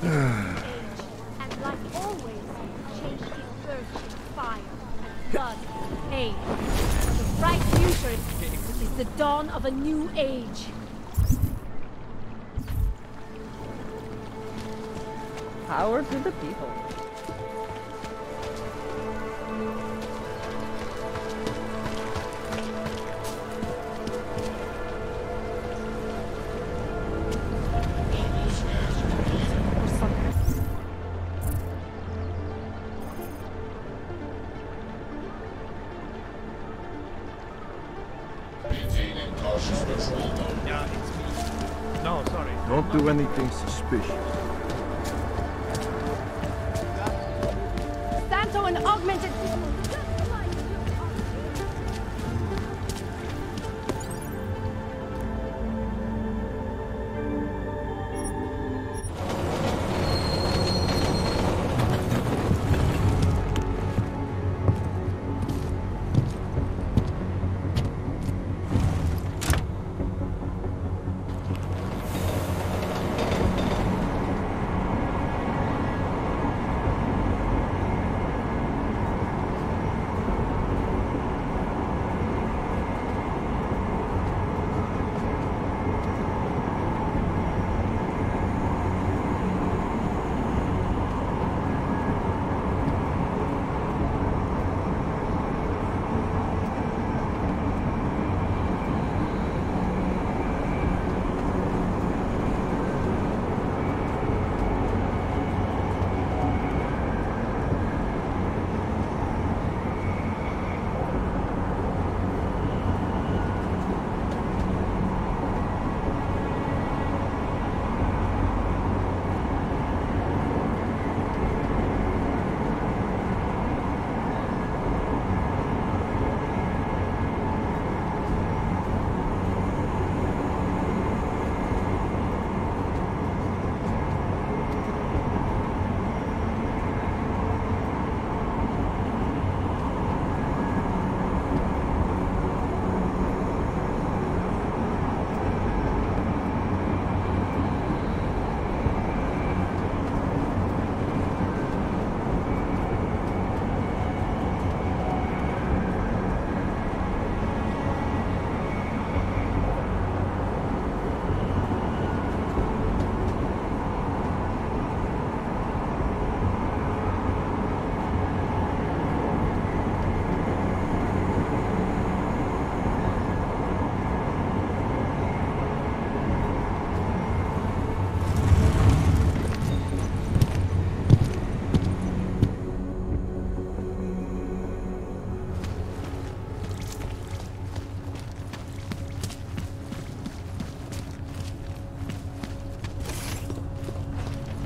And like always, change is birthed in fire and blood and pain. The bright future is the dawn of a new age. Power to the people. Don't do anything suspicious. Santo and augmented people.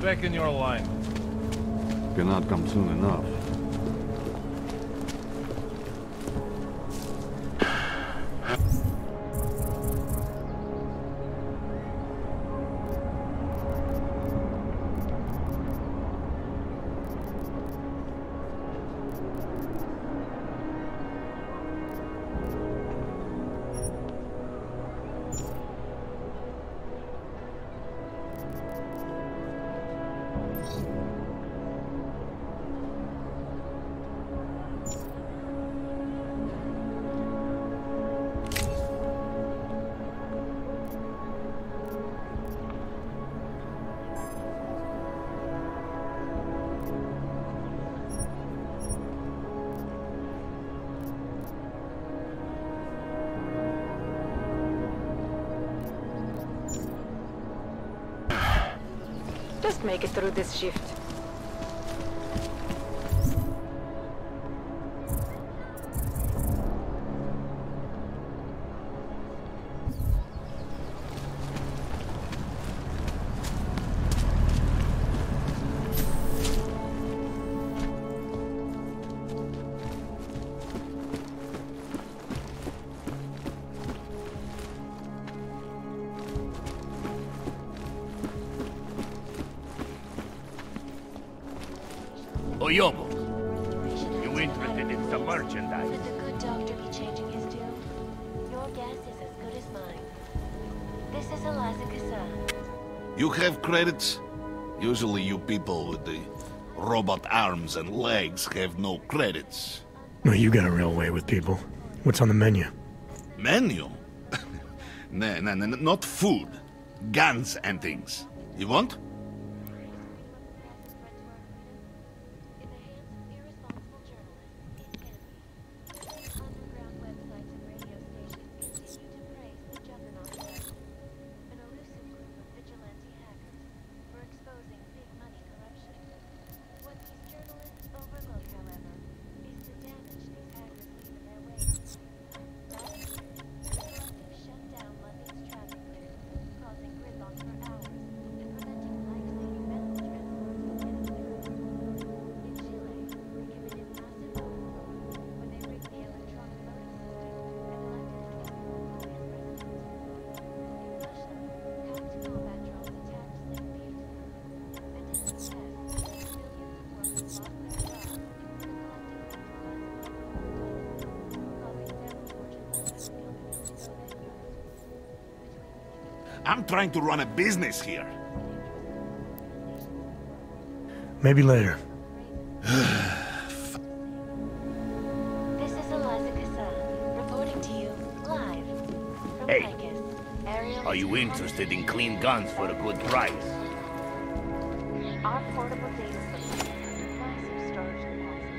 Back in your line. Cannot come soon enough. Just make it through this shift. Oyobo, you interested in some merchandise? Should the good doctor be changing his tune? Your guess is as good as mine. This is Eliza Kassan. You have credits? Usually you people with the robot arms and legs have no credits. Well, you got a real way with people. What's on the menu? Menu? No, not food. Guns and things. You want? I'm trying to run a business here. Maybe later. This is Eliza Kassan, reporting to you live from Hey. Vegas. Ariel Are you interested in clean guns for a good price? Our portable data solution, massive storage capacity.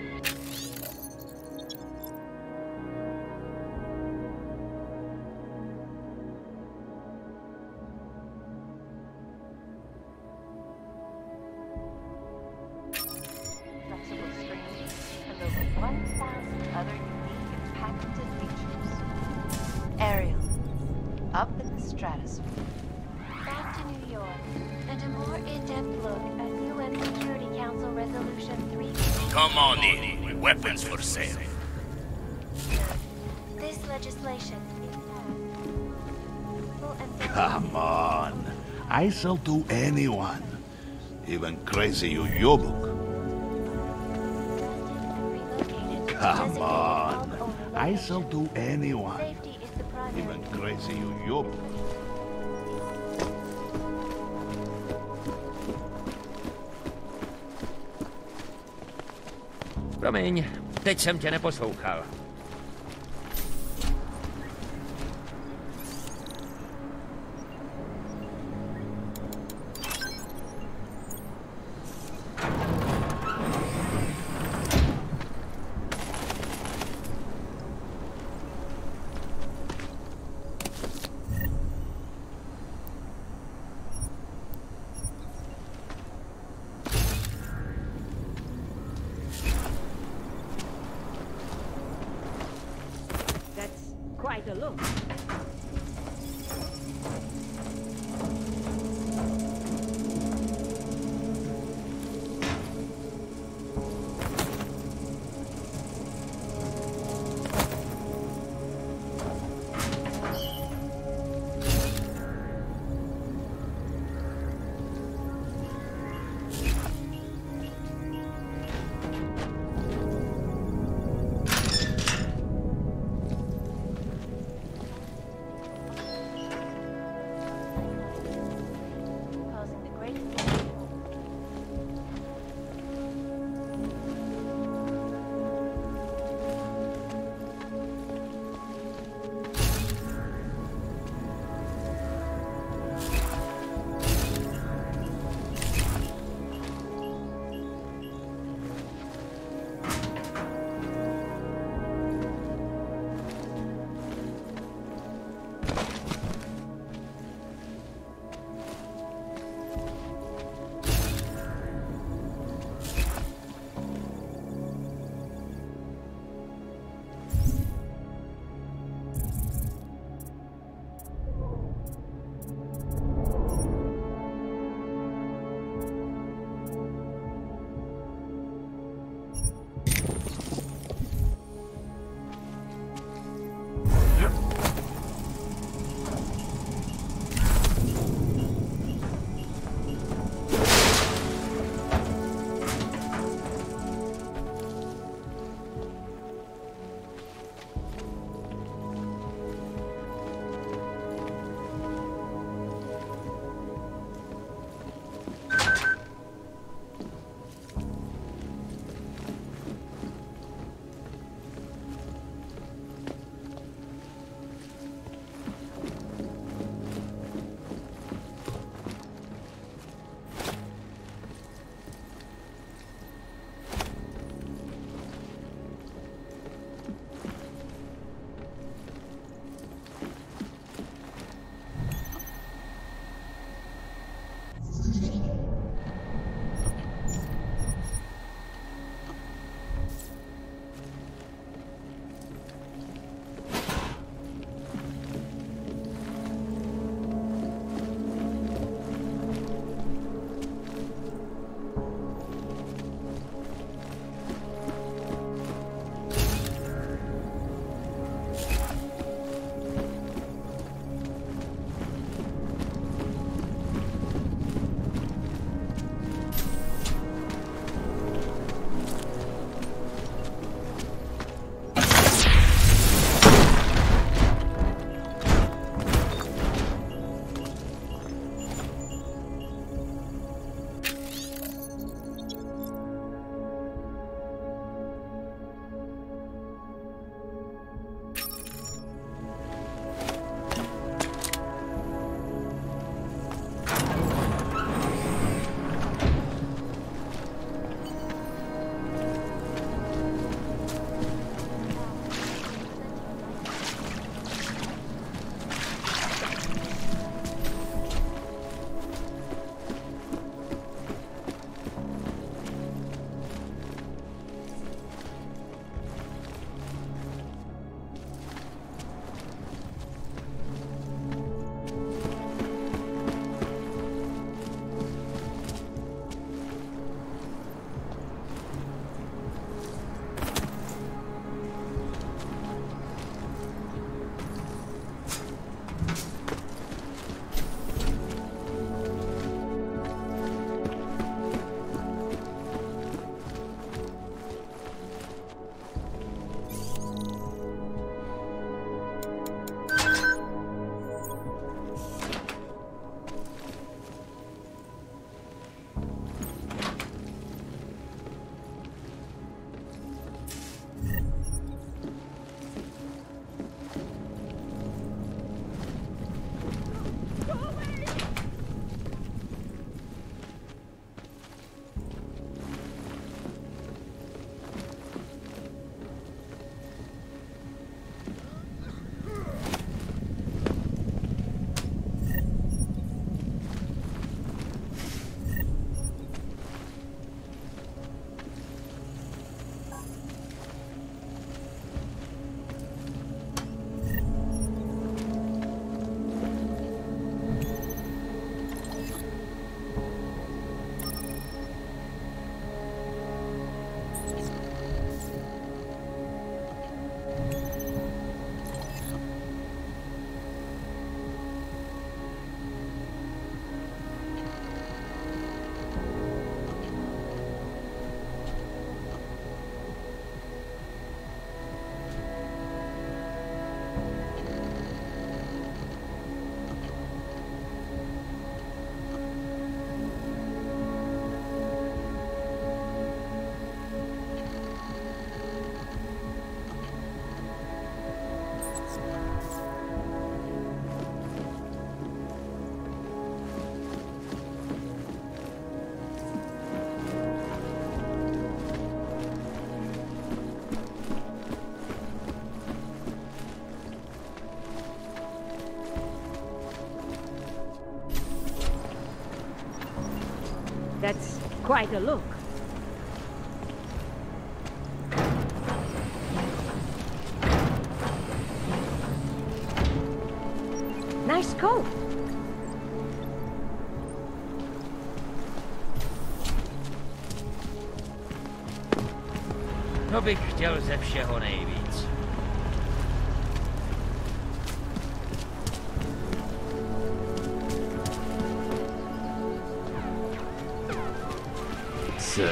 Flexible screens and over 1,000 other unique and patented features. Ariel, up in the stratosphere. Back to New York, and a more in-depth look at UN Security Council Resolution 3. Come on in, with weapons for sale. This legislation is passed. Come on. I sell to anyone. Even crazy Uyobuk. Come on. I sell to anyone. Safety is the primary. Even crazy Uyobuk. Promiň, teď jsem tě neposlouchal. Quite a look. That's quite a look. Nice coat. To bych chtěl ze všeho nejvíc. Sir?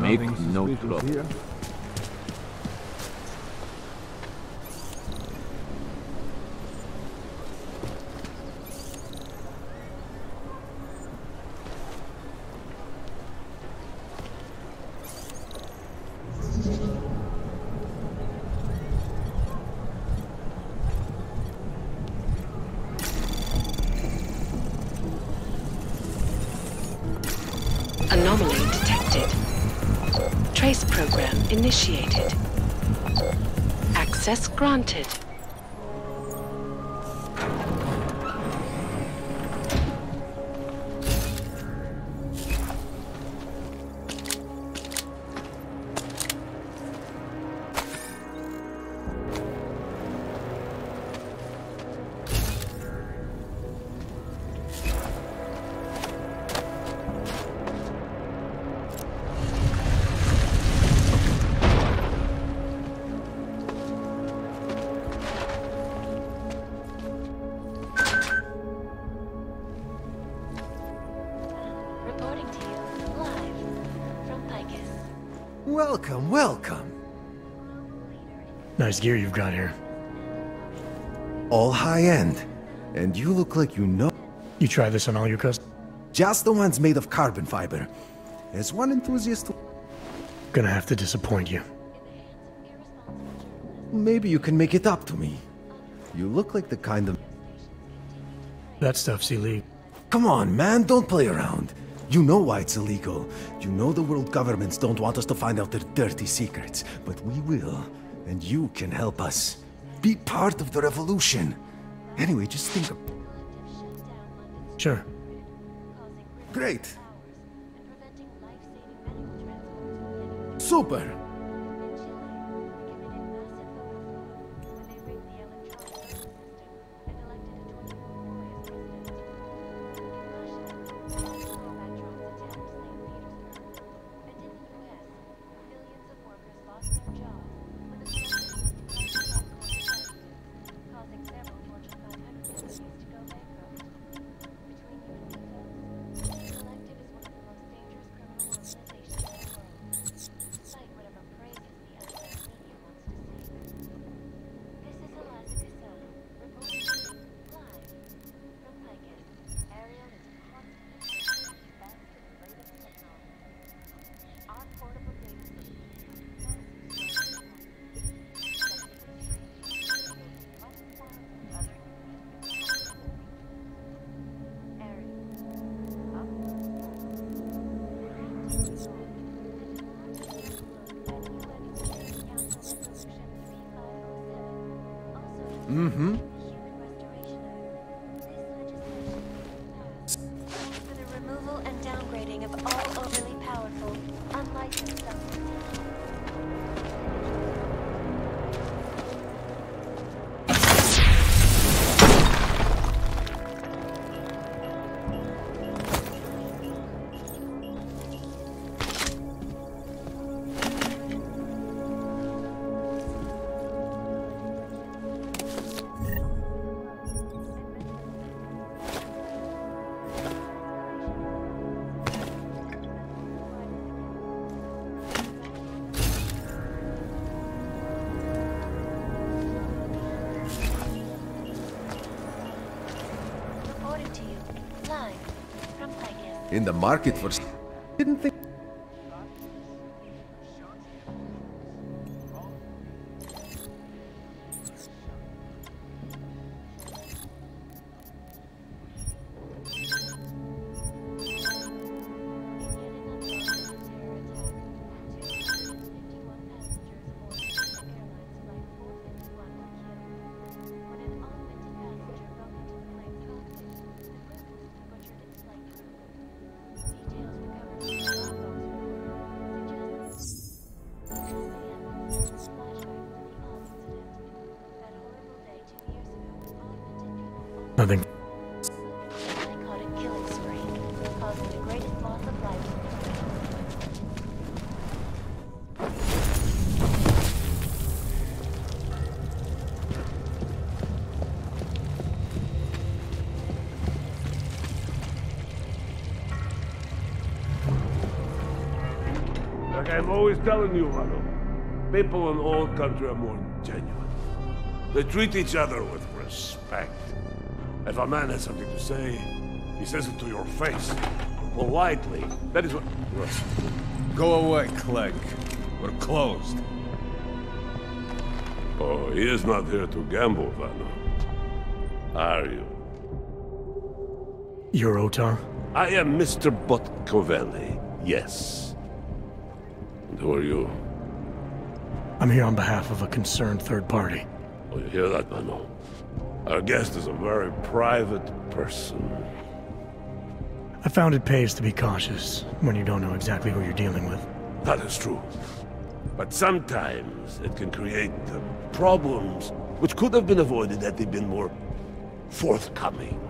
Make no trouble. Here. Anomaly detected. Trace program initiated. Access granted. Welcome, welcome. Nice gear you've got here. All high-end. And you look like you know. You try this on all your customers? Just the ones made of carbon fiber. As one enthusiast... Gonna have to disappoint you. Maybe you can make it up to me. You look like the kind of... That stuff's illegal. Come on, man, don't play around. You know why it's illegal. You know the world governments don't want us to find out their dirty secrets. But we will. And you can help us. Be part of the revolution. Anyway, just think of... Sure. Great. Super. Mm-hmm. For the removal and downgrading of all overly powerful, unlicensed substances. In the market for... Didn't think... Nothing. They caught a killing spree, causing the greatest loss of life. Like I'm always telling you, Rado, people in all country are more genuine. They treat each other with respect. If a man has something to say, he says it to your face. Politely. That is what... Russ. Go away, Clegg. We're closed. Oh, he is not here to gamble, Vano. Are you? You're Otar? I am Mr. Botkovelli, yes. And who are you? I'm here on behalf of a concerned third party. Oh, you hear that, Vano? Our guest is a very private person. I found it pays to be cautious when you don't know exactly who you're dealing with. That is true. But sometimes it can create problems which could have been avoided had they been more forthcoming.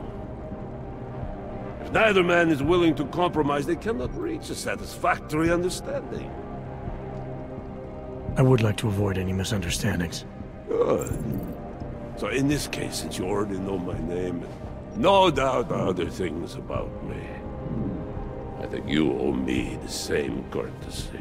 If neither man is willing to compromise, they cannot reach a satisfactory understanding. I would like to avoid any misunderstandings. Good. So in this case, since you already know my name, no doubt other things about me, I think you owe me the same courtesy.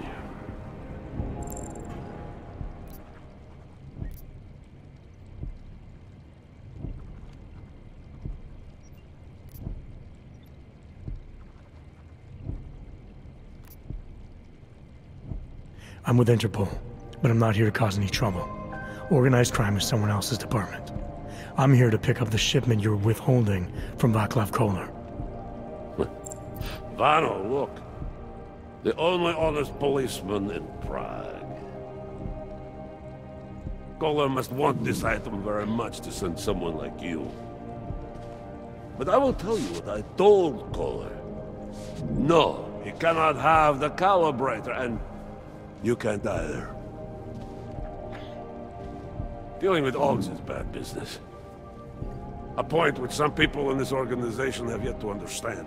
I'm with Interpol, but I'm not here to cause any trouble. Organized crime is someone else's department. I'm here to pick up the shipment you're withholding from Václav Koller. Vano, look. The only honest policeman in Prague. Koller must want this item very much to send someone like you. But I will tell you what I told Koller. No, he cannot have the calibrator, and you can't either. Dealing with Augs is bad business. A point which some people in this organization have yet to understand.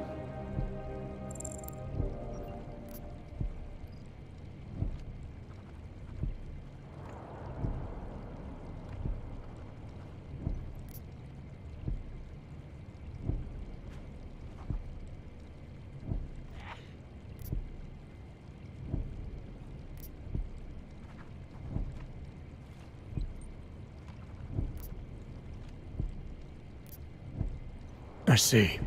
I see.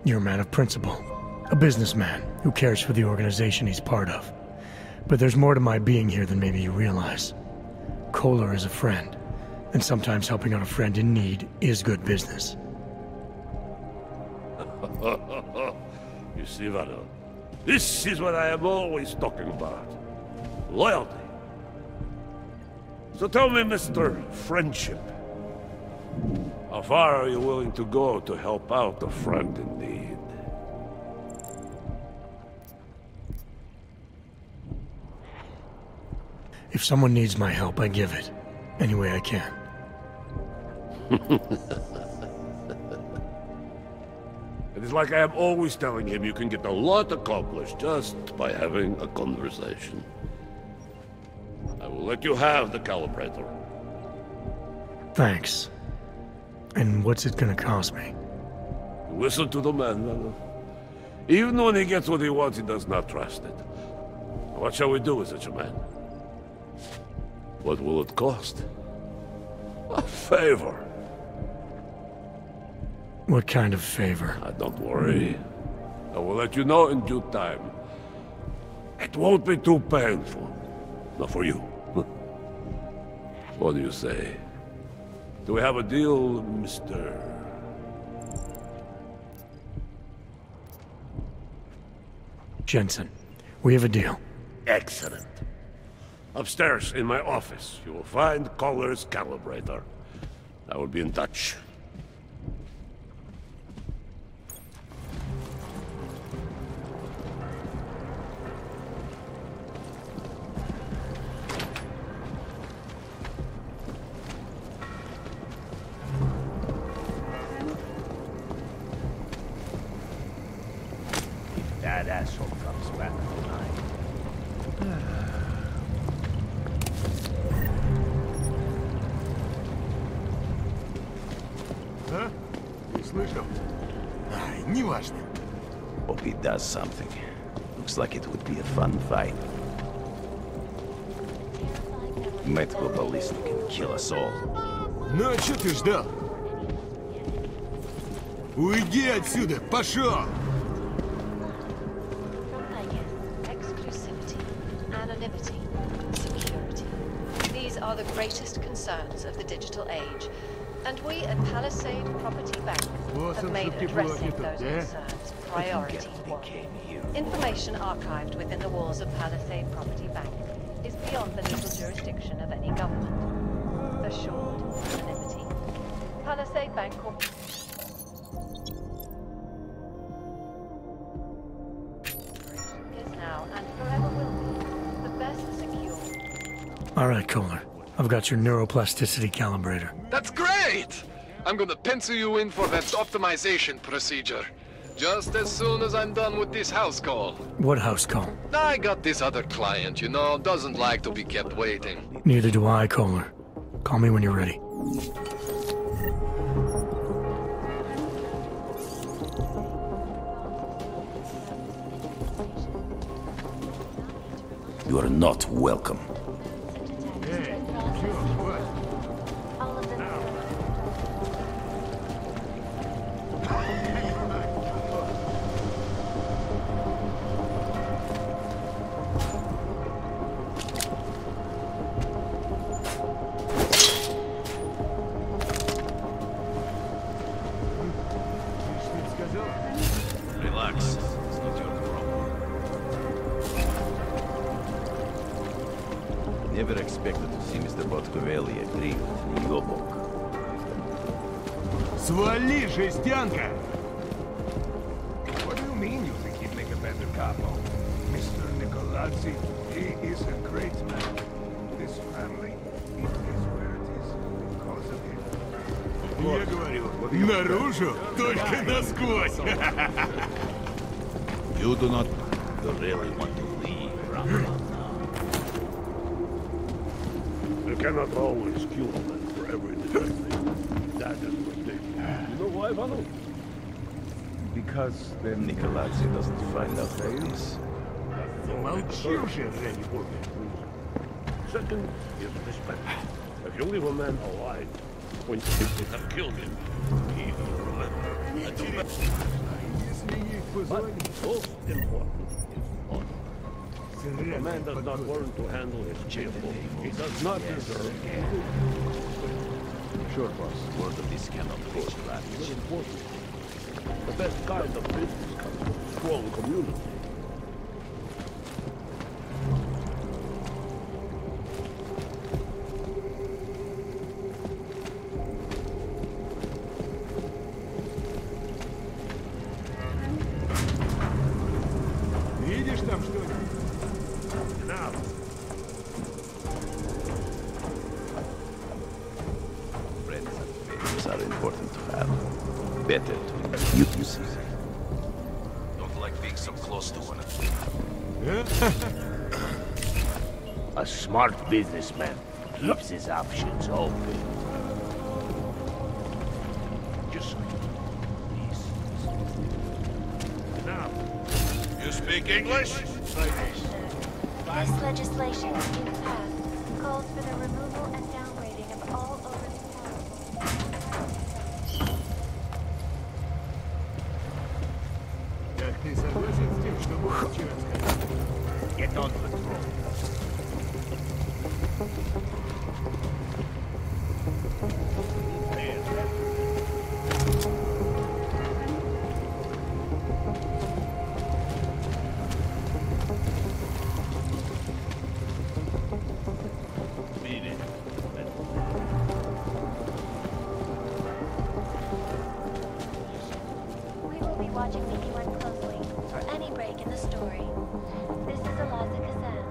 You're a man of principle. A businessman who cares for the organization he's part of. But there's more to my being here than maybe you realize. Koller is a friend, and sometimes helping out a friend in need is good business. You see, Vano, this is what I am always talking about. Loyalty. So tell me, Mr. Friendship, how far are you willing to go to help out a friend in need? If someone needs my help, I give it. Any way I can. It is like I am always telling him, you can get a lot accomplished just by having a conversation. I will let you have the calibrator. Thanks. And what's it gonna cost me? Listen to the man, Vano. Even when he gets what he wants, he does not trust it. What shall we do with such a man? What will it cost? A favor. What kind of favor? Don't worry. I will let you know in due time. It won't be too painful. Not for you. What do you say? Do we have a deal, Mr. Jensen? We have a deal. Excellent. Upstairs in my office, you will find Koller's calibrator. I will be in touch. That asshole comes back tonight. Huh? Не слышал? Ай, неважно. Hope he does something. Looks like it would be a fun fight. Medical ballistic can kill us all. Ну а что ты ждал? Уйди отсюда, пошел! Anonymity, security. These are the greatest concerns of the digital age. And we at Palisade Property Bank have made addressing those concerns priority one. Information archived within the walls of Palisade Property Bank is beyond the legal jurisdiction of any government. Assured anonymity. Palisade Bank Corporation is now and forever will be the best secure. All right, Koller. I've got your neuroplasticity calibrator. That's great! I'm gonna pencil you in for that optimization procedure. Just as soon as I'm done with this house call. What house call? I got this other client, you know, doesn't like to be kept waiting. Neither do I, Koller. Call me when you're ready. You are not welcome. Пускавели agreed with your book. Свали, жестянка! What do you mean you think he'd make a better capo? Mr. Nicolazzi, he is a great man. This family, it is where it is because of him. Я говорю, наружу, только насквозь. You do not really want to leave Ramadan now. You cannot always kill a man for every little thing. That is ridiculous. You know why, Vano? Because then Nicolazzi doesn't find out about this. Молчи уже, Женя. Second is respect. If you leave a man alive, when you have killed him, he will remember. And do that. But most important is honor. If a man does not learn to handle his cheerful, he does not deserve anything. Sure, boss. Word of this cannot go flat. It's important. The best kind of business comes from a strong community. Видишь там что-нибудь? Now. Friends and favors are important to have. Better to use it. Don't like being so close to one another. A smart businessman keeps his options open. Just please. Now. You speak English? This legislation in passed calls for the removal and downgrading of all overly Так ты согласен с тем, что Бог вчера сказал? Get on the throne. We will be watching the UN closely for any break in the story. This is Eliza Kazan,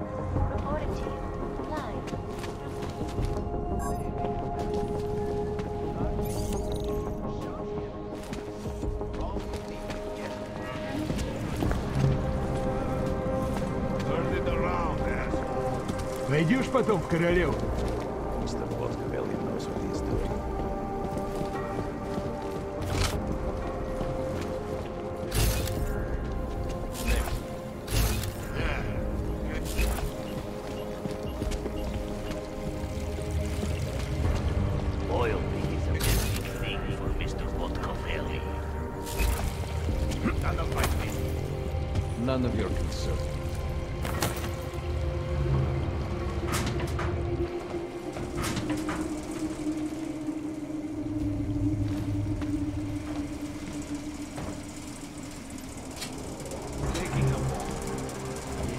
reporting to you, live. Turn it around, asshole. Пойдешь потом в королеву? Mr. Pускaveli knows what he's doing. Loyalty is a big thing for Mr. Pускaveli. None of my business. None of your concern. Taking a walk.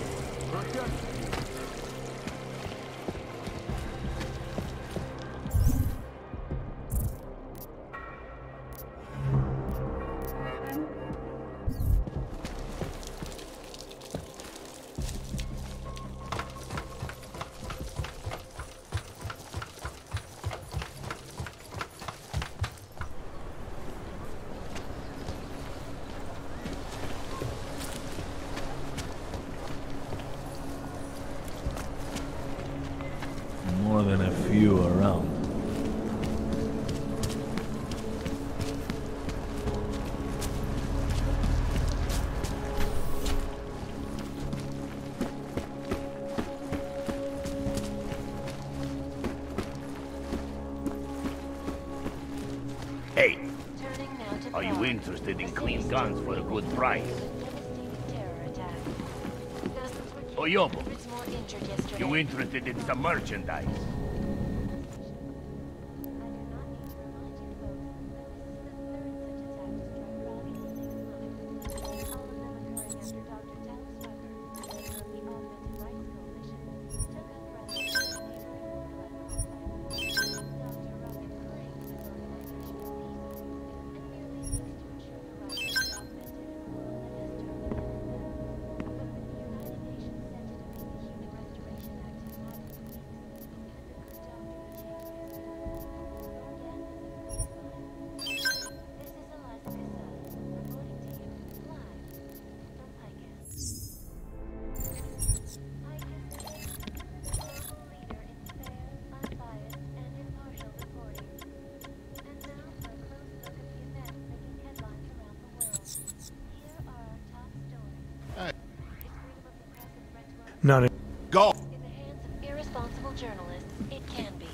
More than a few around. Hey, Turning now to are you Prague. interested in clean guns for a good price? Terror attack. Dozens were Oh, Yobo, hundreds more injured yesterday. you interested in some merchandise? Go! In the hands of irresponsible journalists, it can be.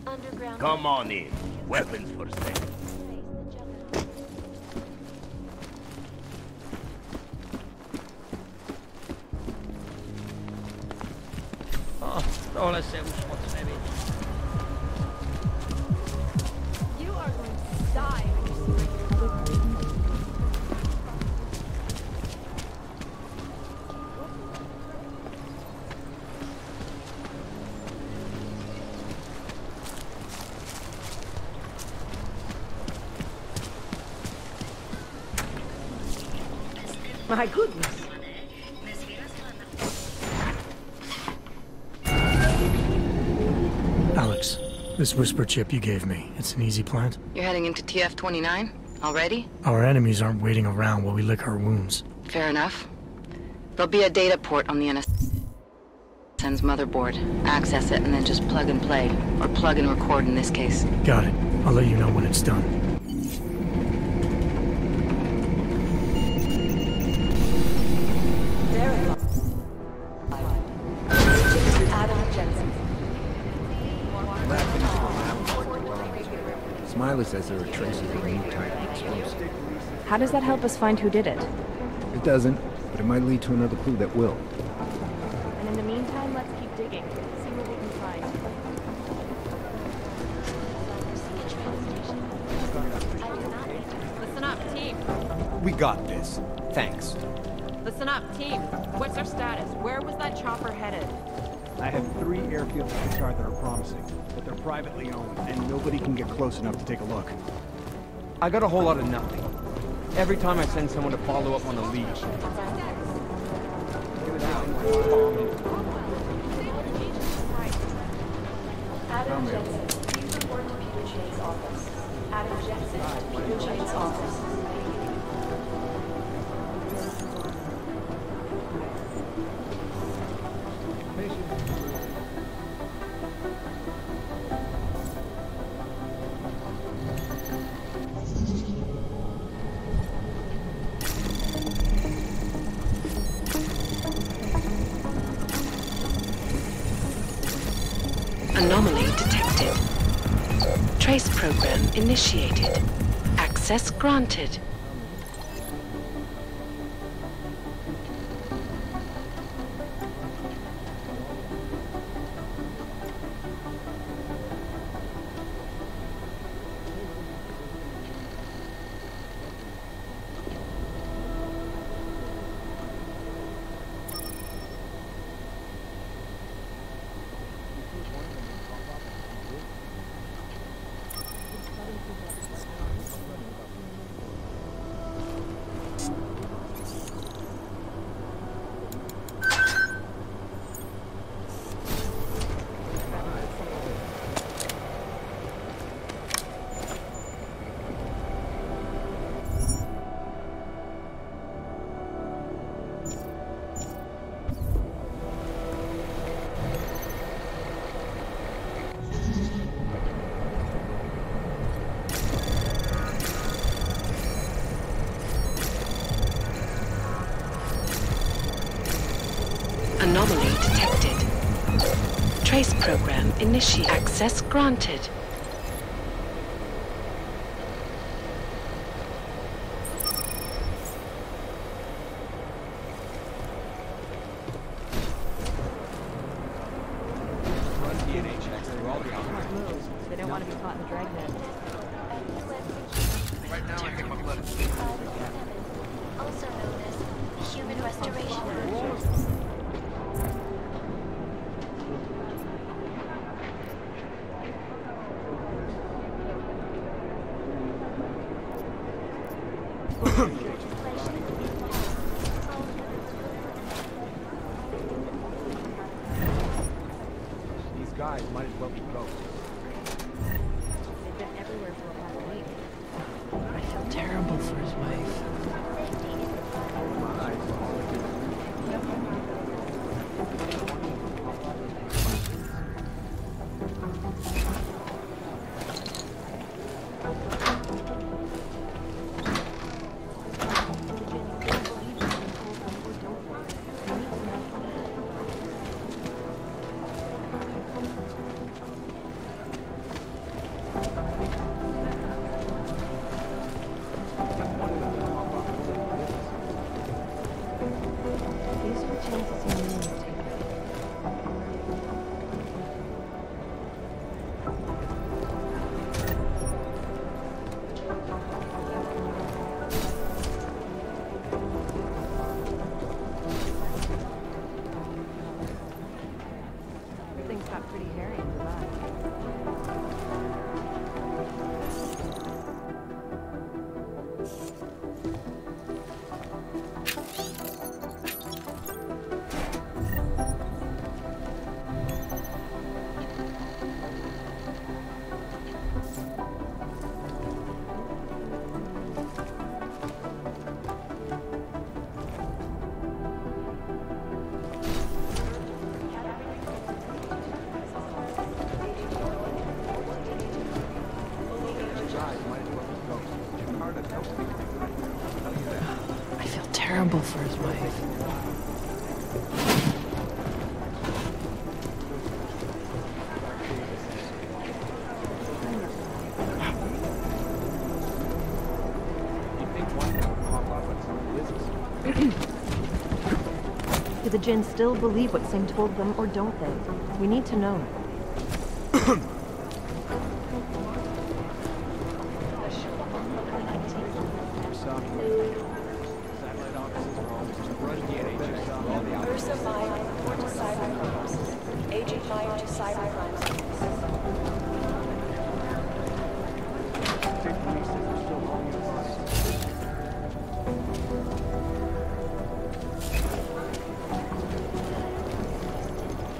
Underground. Come on in. Weapons for sale. Hola, Zeus. What's the name? You are going to die when you see My goodness. Alex, this whisper chip you gave me, it's an easy plant? You're heading into TF-29? Already? Our enemies aren't waiting around while we lick our wounds. Fair enough. There'll be a data port on the NSN's motherboard. Access it and then just plug and play. Or plug and record in this case. Got it. I'll let you know when it's done. Smiley says there are traces of a new type of explosive. How does that help us find who did it? It doesn't, but it might lead to another clue that will. And in the meantime, let's keep digging. See what we can find. Listen up, team. We got this. Thanks. Listen up, team. What's our status? Where was that chopper headed? I have 3 airfields to start that are promising, but they're privately owned, and nobody can get close enough to take a look. I got a whole lot of nothing. Every time I send someone to follow up on the lead. Adam Jensen, please report to Peter Chain's office. Adam Jensen, Peter Chain's office. Anomaly detected. Trace program initiated. Access granted. Anomaly detected. Trace program initiate. Access granted. They don't want to be caught in the dragnet. Right now, I think my blood is... Also known as human restoration. These guys might as well be ghosts. They've been everywhere for a whole week. I feel terrible for his wife. terrible for his wife. Do the Jinn still believe what Singh told them, or don't they? We need to know.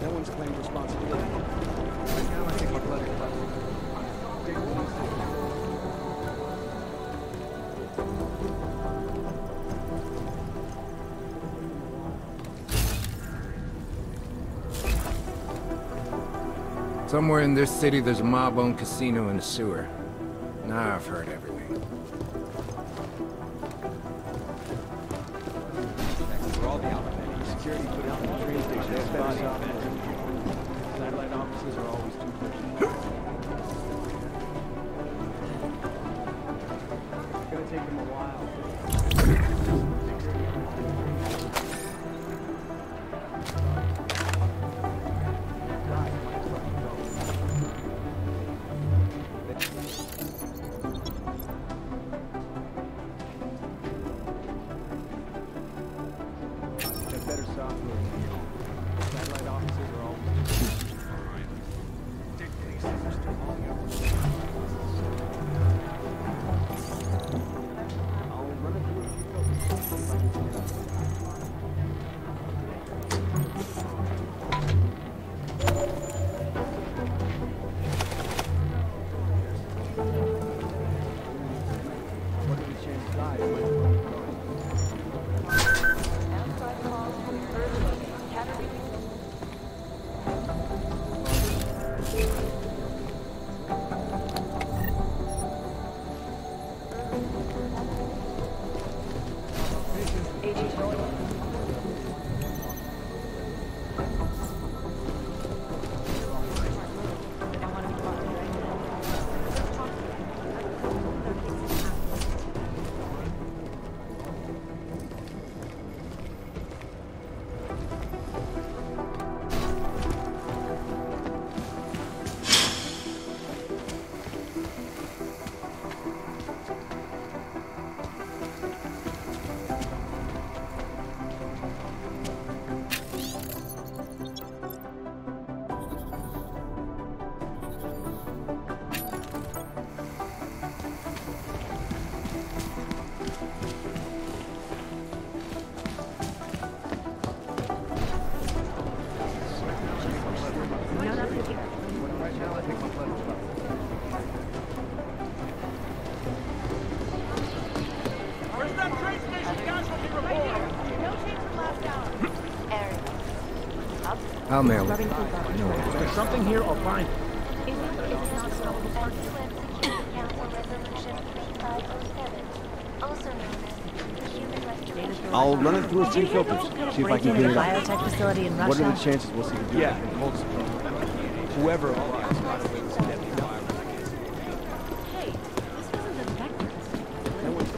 No one's claimed responsibility. Right now, I think my blood is Somewhere in this city, there's a mob-owned casino and a sewer. Now I've heard everything. for all the alphabet. Security put out in the train station. That's body. Satellite offices are always too pushy. It's gonna take them a while. I'll mail it. Is there something here or find it? I'll run it through a few filters, see if I can get it out. Biotech facility in Russia. What are the chances we'll see the dude? Yeah, and hold support. Whoever applies. Hey, this wasn't a vector. No one's oh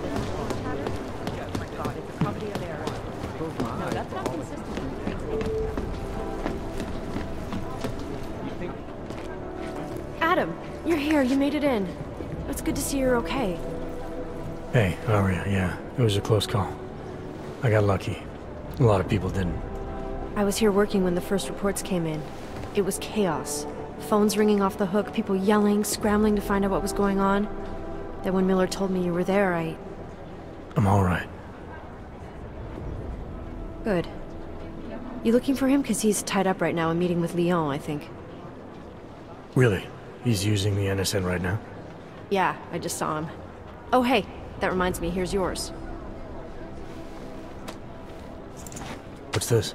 my god, it's a copy of error. No, that's not consistent. Adam, you're here. You made it in. It's good to see you're okay. Hey, how are you? Yeah, it was a close call. I got lucky. A lot of people didn't. I was here working when the first reports came in. It was chaos. Phones ringing off the hook, people yelling, scrambling to find out what was going on. Then when Miller told me you were there, I'm alright. Good. You looking for him? Because he's tied up right now and meeting with Lyon, I think. Really? He's using the NSN right now? Yeah, I just saw him. Oh, hey, that reminds me, here's yours. What's this?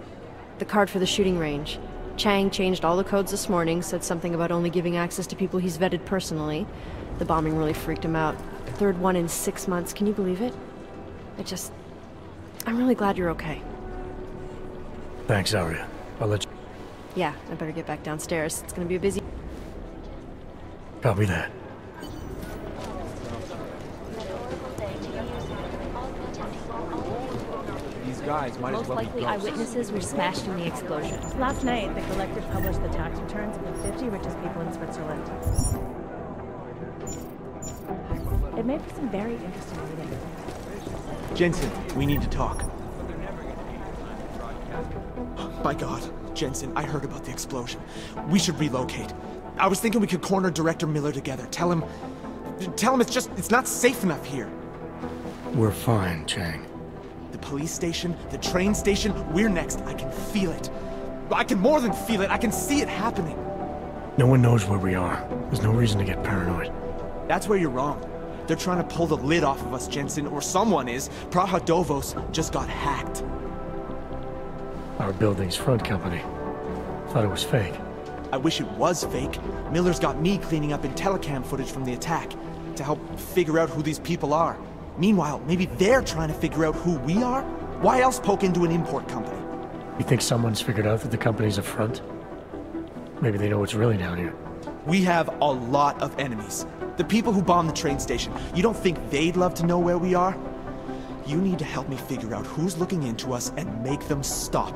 The card for the shooting range. Chang changed all the codes this morning, said something about only giving access to people he's vetted personally. The bombing really freaked him out. Third one in 6 months, can you believe it? I'm really glad you're okay. Thanks, Arya. I'll let you... Yeah, I better get back downstairs. It's gonna be a busy... Copy that. These guys might as Most well be likely ghosts. eyewitnesses were smashed in the explosion. Last night, the collective published the tax returns of the 50 richest people in Switzerland. It made for some very interesting reading. Jensen, we need to talk. My God, Jensen, I heard about the explosion. We should relocate. I was thinking we could corner Director Miller together. Tell him it's not safe enough here. We're fine, Chang. The police station, the train station, we're next. I can feel it. I can more than feel it, I can see it happening. No one knows where we are. There's no reason to get paranoid. That's where you're wrong. They're trying to pull the lid off of us, Jensen, or someone is. Praha Dovos just got hacked. Our building's front company. Thought it was fake. I wish it was fake. Miller's got me cleaning up IntelliCam footage from the attack to help figure out who these people are. Meanwhile, maybe they're trying to figure out who we are? Why else poke into an import company? You think someone's figured out that the company's a front? Maybe they know what's really down here. We have a lot of enemies. The people who bombed the train station. You don't think they'd love to know where we are? You need to help me figure out who's looking into us and make them stop.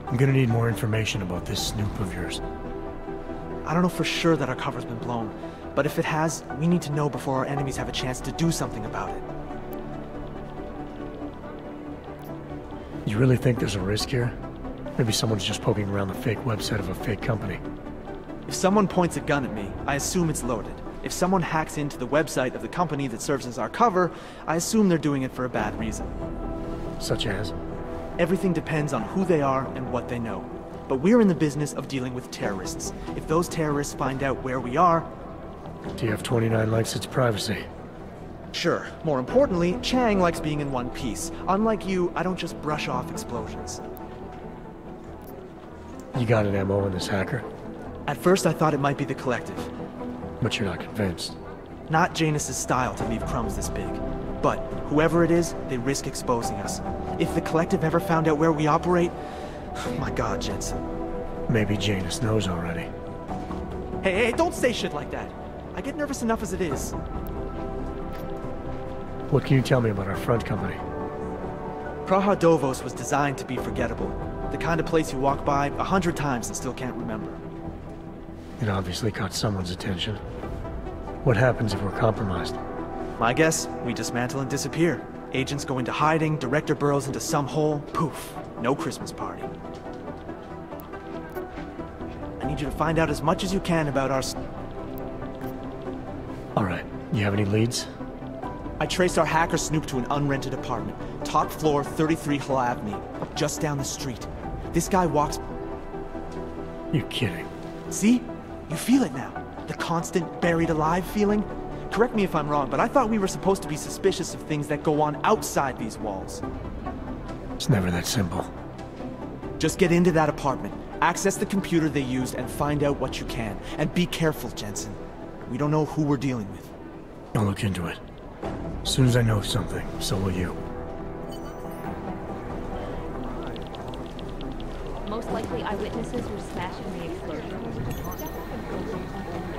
I'm gonna need more information about this snoop of yours. I don't know for sure that our cover's been blown, but if it has, we need to know before our enemies have a chance to do something about it. You really think there's a risk here? Maybe someone's just poking around the fake website of a fake company. If someone points a gun at me, I assume it's loaded. If someone hacks into the website of the company that serves as our cover, I assume they're doing it for a bad reason. Such as? Everything depends on who they are and what they know. But we're in the business of dealing with terrorists. If those terrorists find out where we are... TF-29 likes its privacy. Sure. More importantly, Chang likes being in one piece. Unlike you, I don't just brush off explosions. You got an MO in this hacker? At first I thought it might be the Collective. But you're not convinced? Not Janus's style to leave crumbs this big. But whoever it is, they risk exposing us. If the Collective ever found out where we operate... My God, Jensen. Maybe Janus knows already. Hey, don't say shit like that. I get nervous enough as it is. What can you tell me about our front company? Praha Dovos was designed to be forgettable. The kind of place you walk by 100 times and still can't remember. It obviously caught someone's attention. What happens if we're compromised? My guess, we dismantle and disappear. Agents go into hiding, Director burrows into some hole, poof, no Christmas party. I need you to find out as much as you can about our... Alright, you have any leads? I traced our hacker snoop to an unrented apartment. Top floor, 33 Hull Avenue, just down the street. This guy walks... You're kidding. See? You feel it now. The constant buried alive feeling? Correct me if I'm wrong, but I thought we were supposed to be suspicious of things that go on outside these walls. It's never that simple. Just get into that apartment, access the computer they used, and find out what you can. And be careful, Jensen. We don't know who we're dealing with. I'll look into it. As soon as I know something, so will you. Most likely eyewitnesses were smashed in the explosion.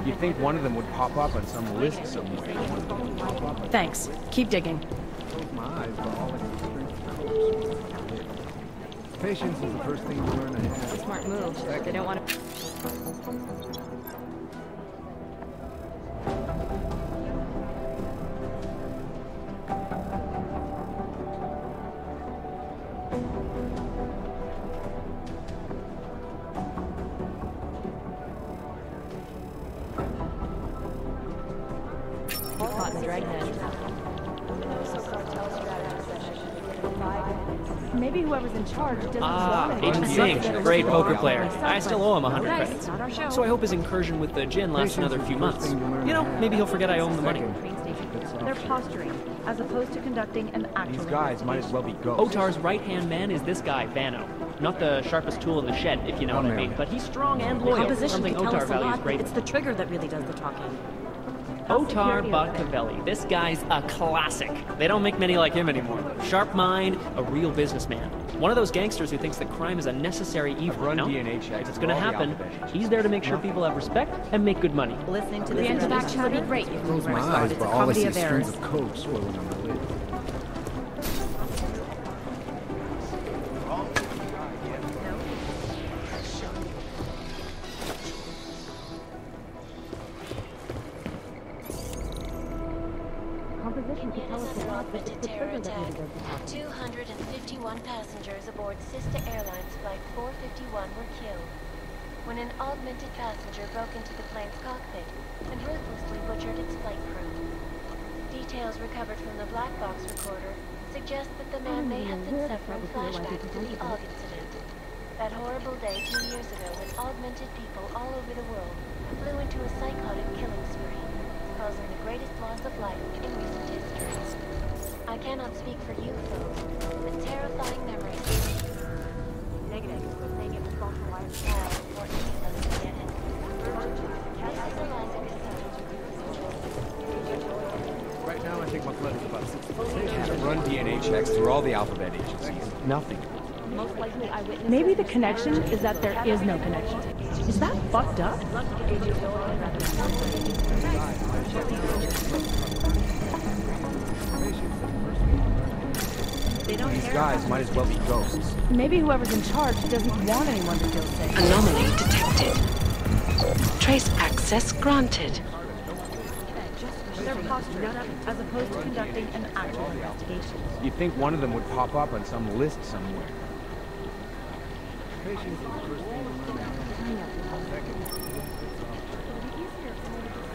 You'd think one of them would pop up on some list somewhere. Thanks. Keep digging. Patience is the first thing you learn to have. Smart move. They don't want to... Maybe whoever's in charge doesn't Agent Singh, great poker player. I still owe him 100 credits. So I hope his incursion with the gin lasts another few months. You know, maybe he'll forget I owe him the money. They're posturing, as opposed to conducting an actual... These guys might as well be ghosts. Otar's right-hand man is this guy, Vano. Not the sharpest tool in the shed, if you know what I mean, but he's strong and loyal, Composition something can tell Otar us a values lot, but greatly. it's the trigger that really does the talking. Otar Botkavelli. This guy's a classic. They don't make many like him anymore. Sharp mind, a real businessman. One of those gangsters who thinks that crime is a necessary evil. Run No? DNA checks. If it's gonna happen, he's there to make sure people have respect and make good money. Listening to this introduction would be great if we Close were my started. eyes, It's but a all I comedy see of is strings errors. of code swirling on the lid. Augmented terror attack. 251 passengers aboard sister airlines flight 451 were killed when an augmented passenger broke into the plane's cockpit and ruthlessly butchered its flight crew. Details recovered from the black box recorder suggest that the man may have been suffering flashbacks to the AUG incident. That horrible day 2 years ago when augmented people all over the world flew into a psychotic killing spree, causing the greatest loss of life in recent history. I cannot speak for you folks, but terrifying memories. Negative. Saying it was fossilized file before any of us could get it. This is Eliza Cassell. Right now, I think my flood is about 60%. Run DNA checks through all the alphabet agencies. Nothing. Most likely eyewitness. Maybe the connection is that there is no connection. Is that fucked up? These guys might as well be ghosts. Maybe whoever's in charge doesn't want anyone to feel safe. Anomaly detected. Trace access granted. They're posturing as opposed to conducting an actual investigation. You'd think one of them would pop up on some list somewhere.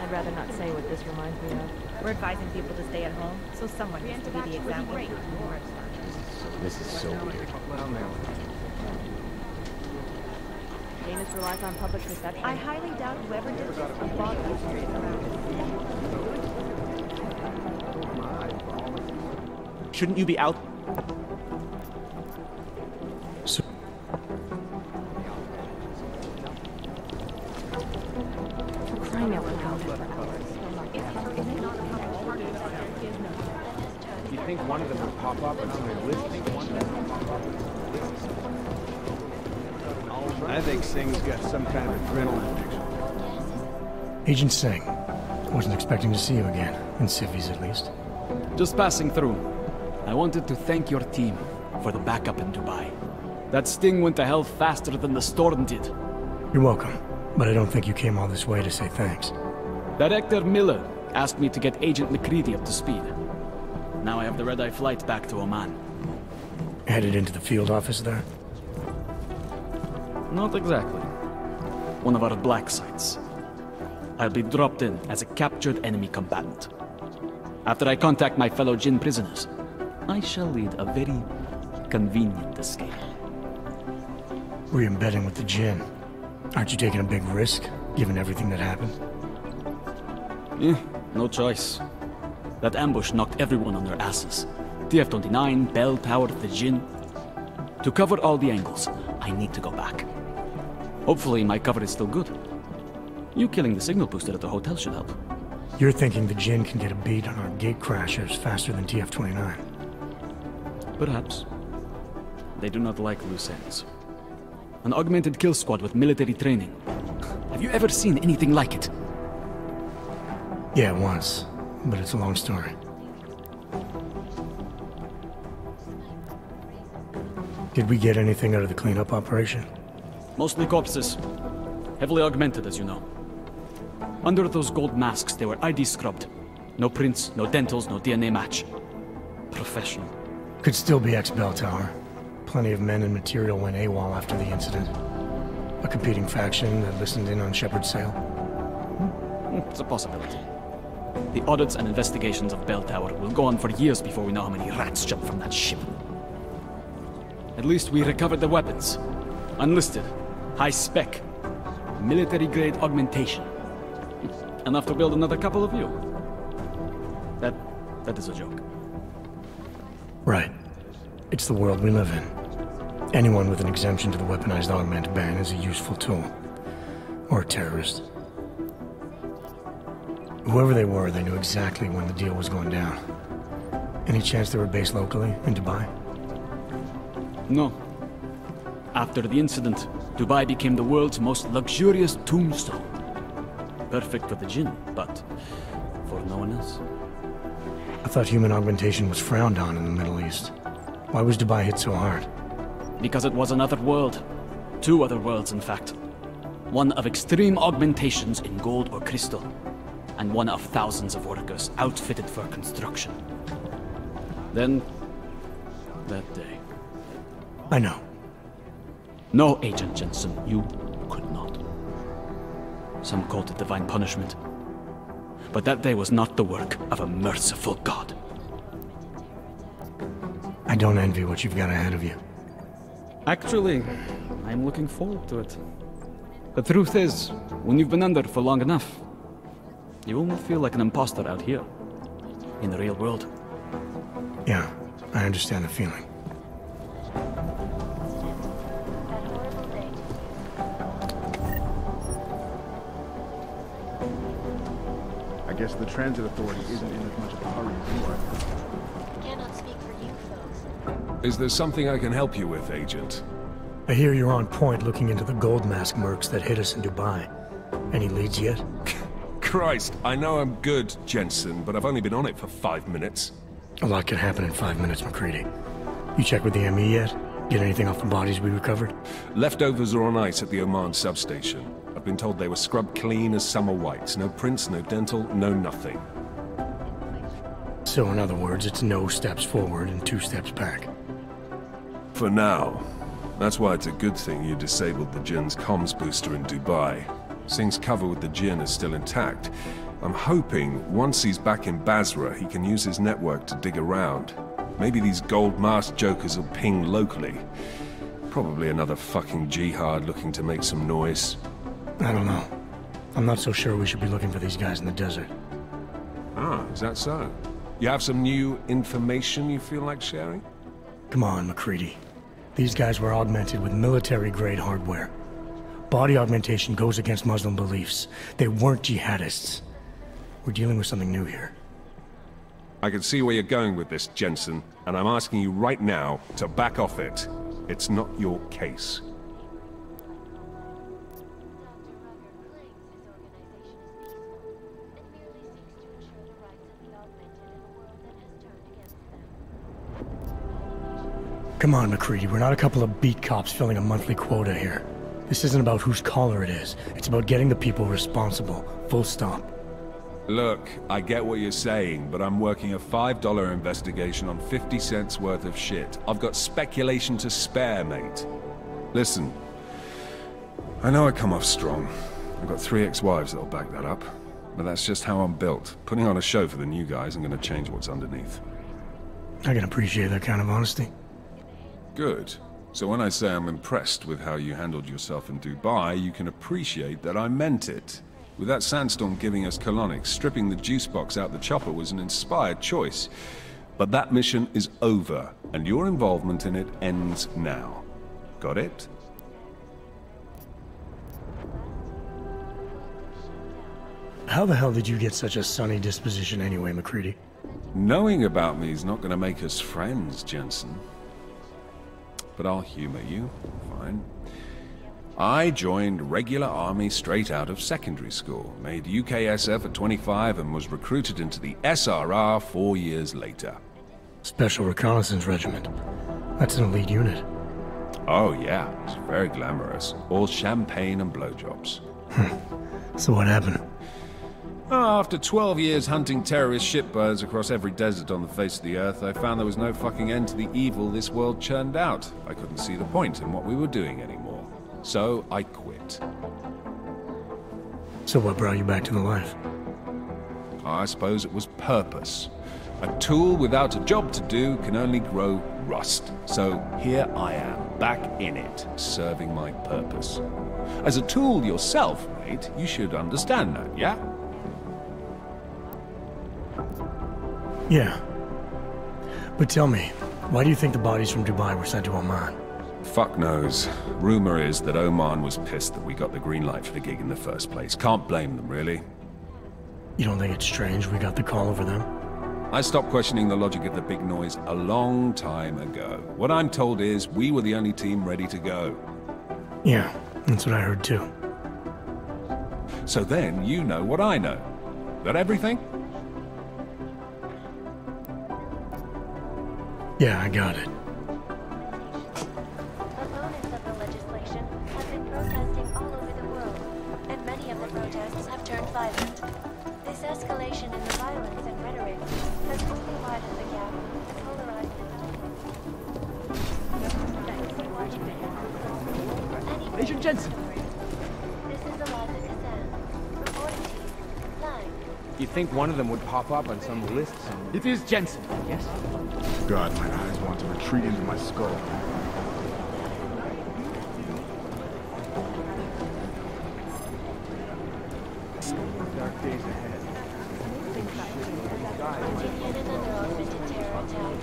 I'd rather not say what this reminds me of. We're advising people to stay at home, so someone needs to be the example. This is so weird. Janus relies on public perception. I highly doubt whoever did this bothered Shouldn't you be out? So crying out loud. You think one of them would pop up on some list? I think Singh's got some kind of adrenaline addiction. Agent Singh. Wasn't expecting to see you again, in civvies at least. Just passing through. I wanted to thank your team for the backup in Dubai. That sting went to hell faster than the storm did. You're welcome, but I don't think you came all this way to say thanks. Director Miller asked me to get Agent McCready up to speed. Now I have the red-eye flight back to Oman. Headed into the field office there? Not exactly. One of our black sites. I'll be dropped in as a captured enemy combatant. After I contact my fellow Jinn prisoners, I shall lead a very convenient escape. Re-embedding with the Jinn. Aren't you taking a big risk, given everything that happened? No choice. That ambush knocked everyone on their asses. TF-29, Bell Tower, the Jinn. To cover all the angles, I need to go back. Hopefully my cover is still good. You killing the signal booster at the hotel should help. You're thinking the Jinn can get a beat on our gate crashers faster than TF-29? Perhaps. They do not like loose ends. An augmented kill squad with military training. Have you ever seen anything like it? Yeah, once. But it's a long story. Did we get anything out of the cleanup operation? Mostly corpses. Heavily augmented, as you know. Under those gold masks, they were ID scrubbed. No prints, no dentals, no DNA match. Professional. Could still be ex-Bell Tower. Plenty of men and material went AWOL after the incident. A competing faction that listened in on Shepard's sale. It's a possibility. The audits and investigations of Bell Tower will go on for years before we know how many rats jumped from that ship. At least we recovered the weapons. Unlisted. High spec. Military-grade augmentation. Enough to build another couple of you. That is a joke. Right. It's the world we live in. Anyone with an exemption to the weaponized augment ban is a useful tool. Or a terrorist. Whoever they were, they knew exactly when the deal was going down. Any chance they were based locally, in Dubai? No. After the incident, Dubai became the world's most luxurious tombstone. Perfect for the jinn, but for no one else. I thought human augmentation was frowned on in the Middle East. Why was Dubai hit so hard? Because it was another world. Two other worlds, in fact. One of extreme augmentations in gold or crystal, and one of thousands of workers outfitted for construction. Then, that day. I know. No, Agent Jensen, you could not. Some called it divine punishment. But that day was not the work of a merciful God. I don't envy what you've got ahead of you. Actually, I'm looking forward to it. The truth is, when you've been under for long enough, you only feel like an imposter out here, in the real world. Yeah, I understand the feeling. I guess the transit authority isn't in as much of a hurry as you are. Cannot speak for you folks. Is there something I can help you with, Agent? I hear you're on point looking into the gold mask mercs that hit us in Dubai. Any leads yet? Christ, I know I'm good, Jensen, but I've only been on it for 5 minutes. A lot can happen in 5 minutes, McCready. You check with the ME yet? Get anything off the bodies we recovered? Leftovers are on ice at the Oman substation. I've been told they were scrubbed clean as summer whites. No prints, no dental, no nothing. So in other words, it's no steps forward and 2 steps back. For now. That's why it's a good thing you disabled the Jinn's comms booster in Dubai. Singh's cover with the Jinn is still intact. I'm hoping once he's back in Basra, he can use his network to dig around. Maybe these gold mask jokers will ping locally. Probably another fucking jihad looking to make some noise. I don't know. I'm not so sure we should be looking for these guys in the desert. Ah, is that so? You have some new information you feel like sharing? Come on, McCready. These guys were augmented with military-grade hardware. Body augmentation goes against Muslim beliefs. They weren't jihadists. We're dealing with something new here. I can see where you're going with this, Jensen, and I'm asking you right now to back off it. It's not your case. Come on, McCready, we're not a couple of beat cops filling a monthly quota here. This isn't about whose collar it is. It's about getting the people responsible. Full stop. Look, I get what you're saying, but I'm working a $5 investigation on 50 cents worth of shit. I've got speculation to spare, mate. Listen, I know I come off strong. I've got 3 ex-wives that'll back that up. But that's just how I'm built. Putting on a show for the new guys, I'm gonna change what's underneath. I can appreciate that kind of honesty. Good. So when I say I'm impressed with how you handled yourself in Dubai, you can appreciate that I meant it. With that sandstorm giving us colonics, stripping the juice box out the chopper was an inspired choice. But that mission is over, and your involvement in it ends now. Got it? How the hell did you get such a sunny disposition anyway, McCready? Knowing about me is not gonna make us friends, Jensen. But I'll humor you. Fine. I joined regular army straight out of secondary school, made UKSF at 25 and was recruited into the SRR 4 years later. Special Reconnaissance Regiment. That's an elite unit. Oh yeah, it's very glamorous. All champagne and blowjobs. So what happened? After 12 years hunting terrorist shitbirds across every desert on the face of the earth, I found there was no fucking end to the evil this world churned out. I couldn't see the point in what we were doing anymore. So I quit. So what brought you back to the life? I suppose it was purpose. A tool without a job to do can only grow rust. So here I am, back in it, serving my purpose. As a tool yourself, mate, you should understand that, yeah? Yeah. But tell me, why do you think the bodies from Dubai were sent to Oman? Fuck knows. Rumor is that Oman was pissed that we got the green light for the gig in the first place. Can't blame them, really. You don't think it's strange we got the call over them? I stopped questioning the logic of the big noise a long time ago. What I'm told is we were the only team ready to go. Yeah, that's what I heard too. So then you know what I know. That everything? Yeah, I got it. Opponents of the legislation have been protesting all over the world, and many of the protests have turned violent. This escalation in the violence and rhetoric has only widened the gap and polarized the Agent Jensen! This is Eliza Kazan, reporting to you, live. You'd think one of them would pop up on some list somewhere. It is Jensen, yes? God, my eyes want to retreat into my skull. Dark days ahead. Virginia is under augmented terror attack.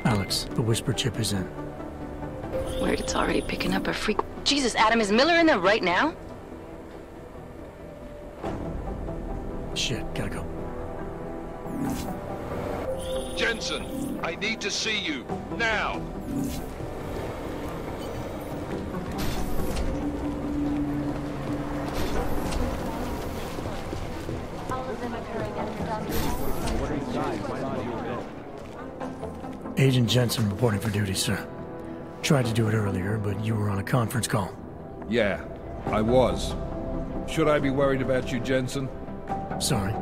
'Alex, the whisper chip is in. Word, it's already picking up a freak. Jesus, Adam, is Miller in there right now? Shit, gotta go. Jensen, I need to see you, now! All of them occurring at the doctor's. What are these guys? Why not you a bit? Agent Jensen reporting for duty, sir. Tried to do it earlier, but you were on a conference call. Yeah, I was. Should I be worried about you, Jensen? Sorry.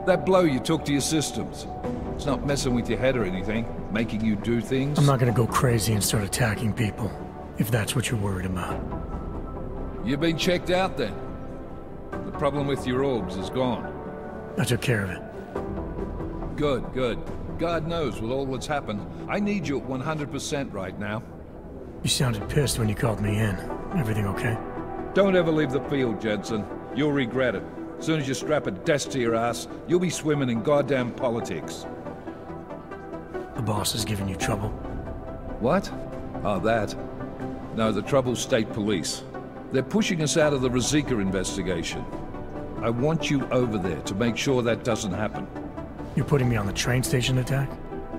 That blow you took to your systems. It's not messing with your head or anything, making you do things. I'm not gonna go crazy and start attacking people, if that's what you're worried about. You've been checked out then. The problem with your orbs is gone. I took care of it. Good, good. God knows with all that's happened, I need you at 100% right now. You sounded pissed when you called me in. Everything okay? Don't ever leave the field, Jensen. You'll regret it. As soon as you strap a desk to your ass, you'll be swimming in goddamn politics. The boss is giving you trouble? What? Oh, that. No, the trouble's state police. They're pushing us out of the Rosika investigation. I want you over there to make sure that doesn't happen. You're putting me on the train station attack?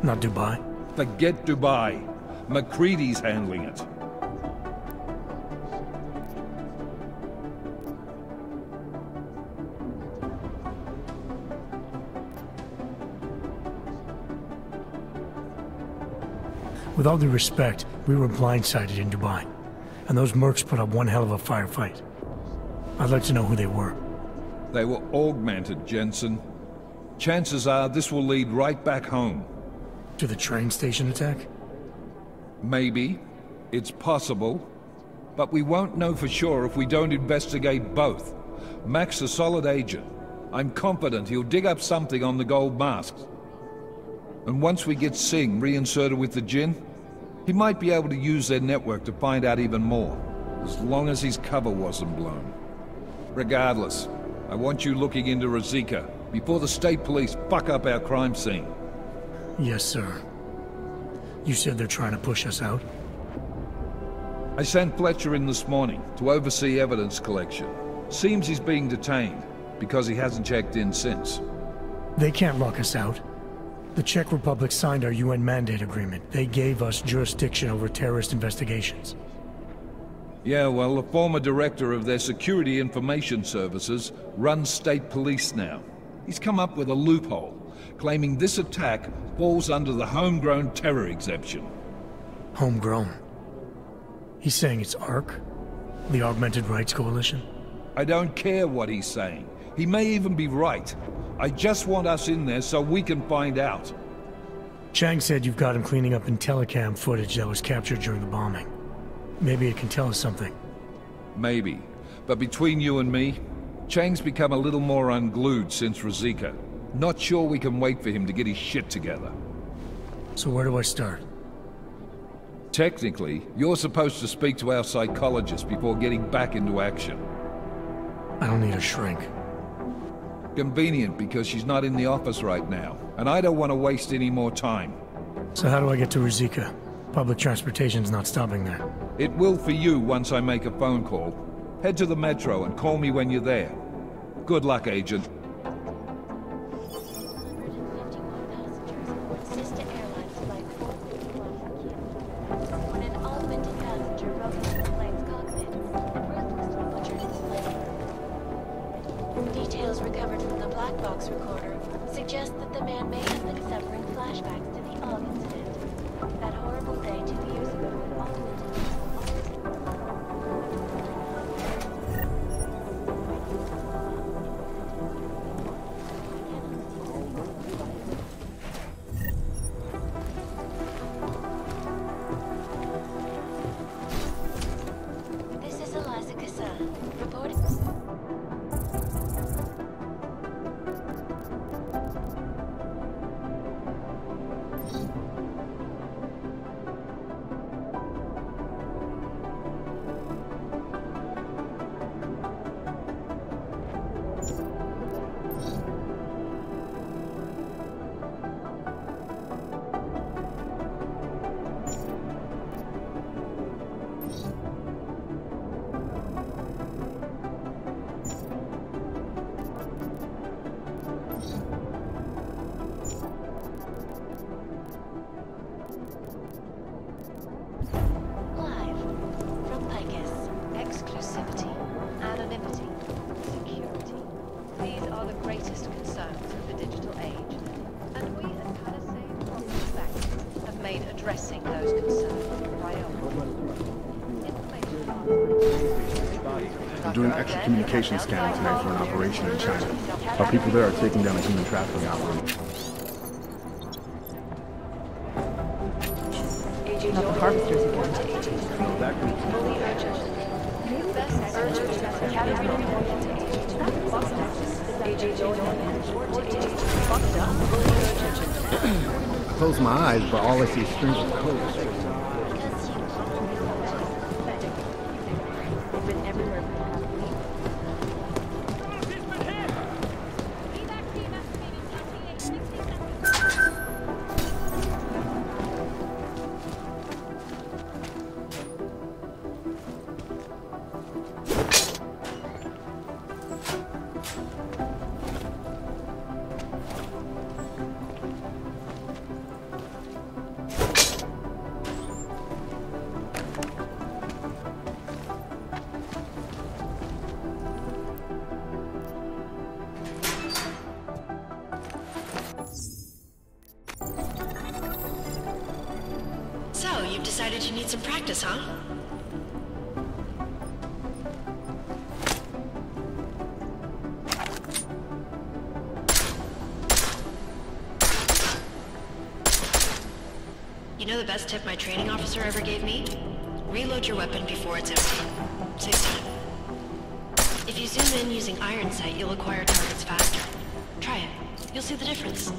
Not Dubai? Forget Dubai. McCready's handling it. With all due respect, we were blindsided in Dubai, and those mercs put up one hell of a firefight. I'd like to know who they were. They were augmented, Jensen. Chances are this will lead right back home. To the train station attack? Maybe. It's possible. But we won't know for sure if we don't investigate both. Mac's a solid agent. I'm confident he'll dig up something on the gold masks. And once we get Singh reinserted with the Jinn, he might be able to use their network to find out even more. As long as his cover wasn't blown. Regardless, I want you looking into Rosika before the state police fuck up our crime scene. Yes, sir. You said they're trying to push us out? I sent Fletcher in this morning to oversee evidence collection. Seems he's being detained, because he hasn't checked in since. They can't lock us out. The Czech Republic signed our UN mandate agreement. They gave us jurisdiction over terrorist investigations. Yeah, well, the former director of their security information services runs state police now. He's come up with a loophole, claiming this attack falls under the homegrown terror exemption. Homegrown? He's saying it's ARC? The Augmented Rights Coalition? I don't care what he's saying. He may even be right. I just want us in there so we can find out. Chang said you've got him cleaning up Intellicam footage that was captured during the bombing. Maybe it can tell us something. Maybe. But between you and me, Chang's become a little more unglued since Ruzicka. Not sure we can wait for him to get his shit together. So where do I start? Technically, you're supposed to speak to our psychologist before getting back into action. I don't need a shrink. Convenient, because she's not in the office right now, and I don't want to waste any more time. So how do I get to Ruzicka? Public transportation's not stopping there. It will for you once I make a phone call. Head to the metro and call me when you're there. Good luck, Agent. Details recovered from the black box recorder suggest that the man may have been suffering flashbacks to the AUG incident. That horrible day 2 years ago when This is Eliza Kassan, reporting. addressing those concerns a priority. We're doing extra communication scanning tonight for an operation in China. Our people there are taking down a human trafficking operation. Not the harvesters again. I close my eyes, but all I see is strings of code. So, you've decided you need some practice, huh? You know the best tip my training officer ever gave me? Reload your weapon before it's empty. Saves time. If you zoom in using iron sight, you'll acquire targets faster. Try it. You'll see the difference.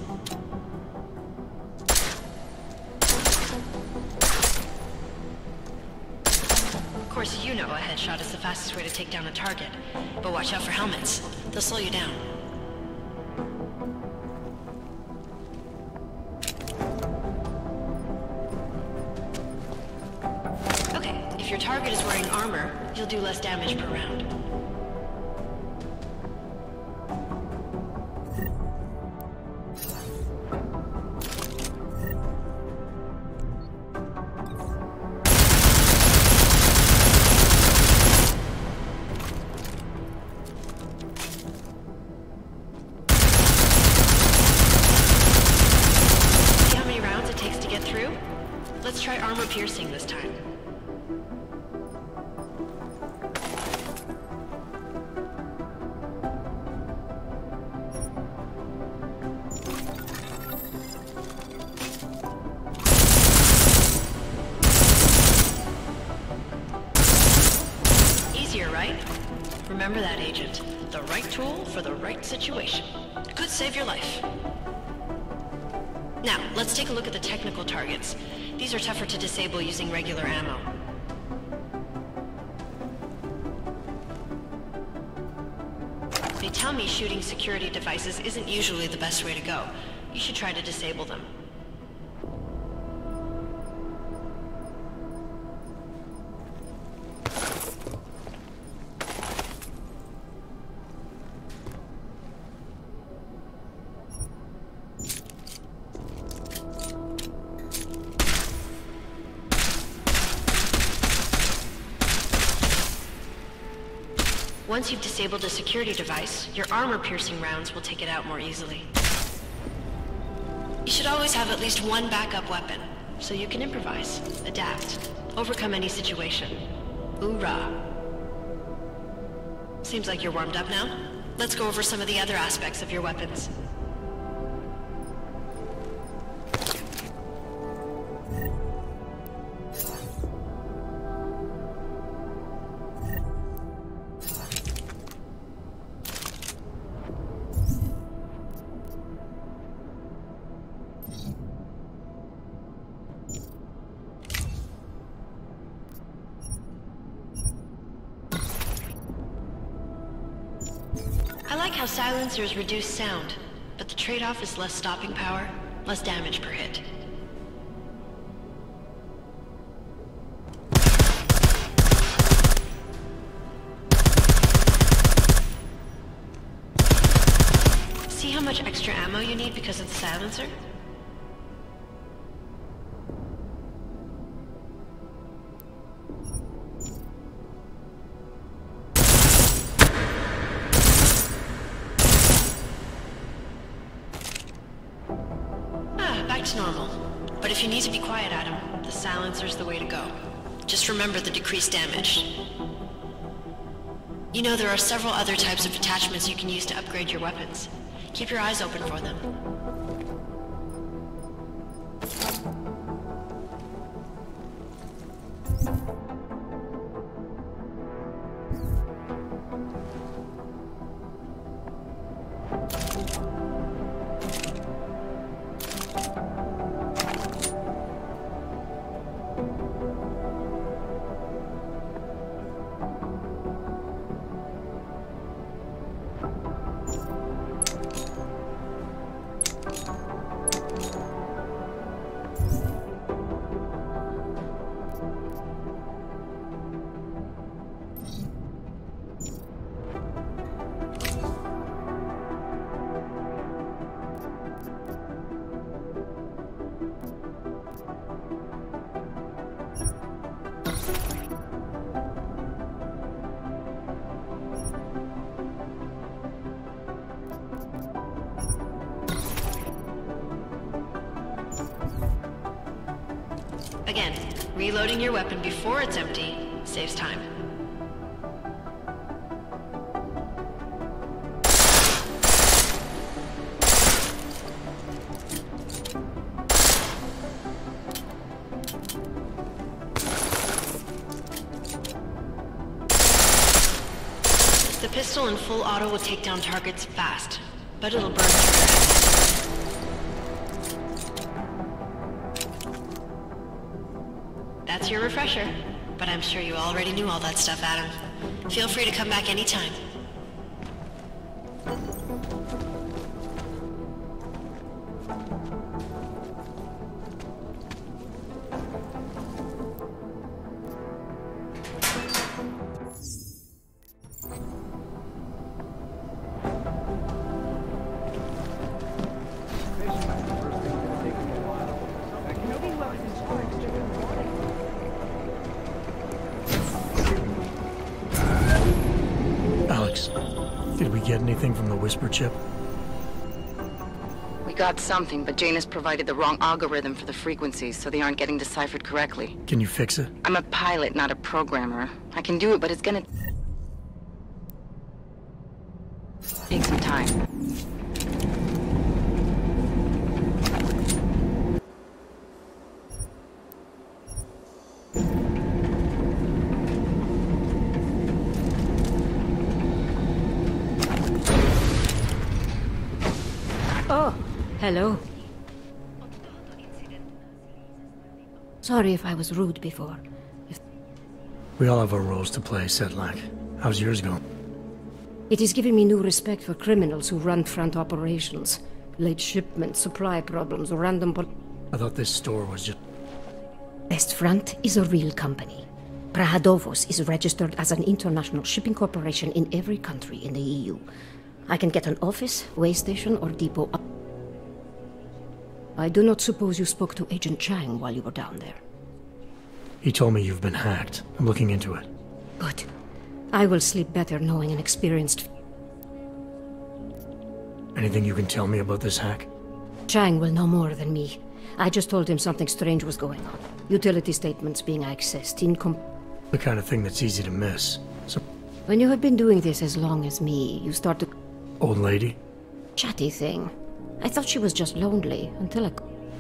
Of course, you know a headshot is the fastest way to take down a target. But watch out for helmets. They'll slow you down. Okay, if your target is wearing armor, you'll do less damage per round. piercing this time. Easier, right? Remember that, Agent. The right tool for the right situation. Could save your life. Now, let's take a look at the technical targets. These are tougher to disable using regular ammo. They tell me shooting security devices isn't usually the best way to go. You should try to disable them. Once you've disabled a security device, your armor-piercing rounds will take it out more easily. You should always have at least one backup weapon, so you can improvise, adapt, overcome any situation. Hoorah! Seems like you're warmed up now. Let's go over some of the other aspects of your weapons. I like how silencers reduce sound, but the trade-off is less stopping power, less damage per hit. See how much extra ammo you need because of the silencer? Back to normal. But if you need to be quiet, Adam, the silencer's the way to go. Just remember the decreased damage. You know there are several other types of attachments you can use to upgrade your weapons. Keep your eyes open for them. Again, reloading your weapon before it's empty saves time. The pistol in full auto will take down targets fast, but it'll burn through your head. That's your refresher, but I'm sure you already knew all that stuff, Adam. Feel free to come back anytime. Alex, did we get anything from the Whisper chip? We We got something, but Janus provided the wrong algorithm for the frequencies, so they aren't getting deciphered correctly. Can you fix it? I'm a pilot, not a programmer. I can do it, but it's gonna take some time. Oh, hello. Sorry if I was rude before. We all have our roles to play, Sedlak. How's yours going? It is giving me new respect for criminals who run front operations. Late shipments, supply problems, random I thought this store was just... Best Front is a real company. Prahadovos is registered as an international shipping corporation in every country in the EU. I can get an office, way station, or depot up. I do not suppose you spoke to Agent Chang while you were down there. He told me you've been hacked. I'm looking into it. Good. I will sleep better knowing an experienced... Anything you can tell me about this hack? Chang will know more than me. I just told him something strange was going on. Utility statements being accessed, the kind of thing that's easy to miss. So... When you have been doing this as long as me, you start to... Old lady? Chatty thing. I thought she was just lonely, until I...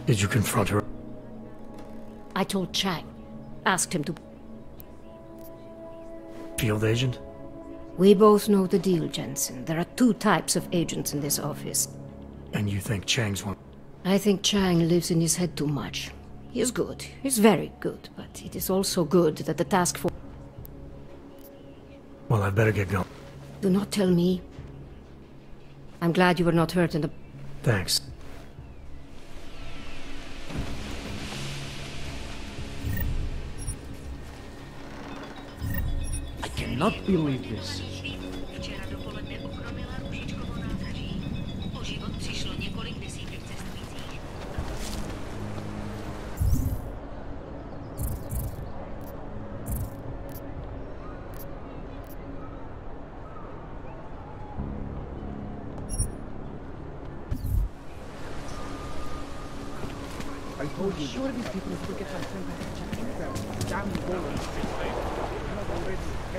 Did you confront her? I told Chang. Asked him to... Field agent? We both know the deal, Jensen. There are two types of agents in this office. And you think Chang's one? I think Chang lives in his head too much. He is good. He's very good. But it is also good that the task force... Well, I'd better get going. Do not tell me. I'm glad you were not hurt in the... Thanks. I cannot believe this. I told you. Sure these people forget how to turn back the damn bullets.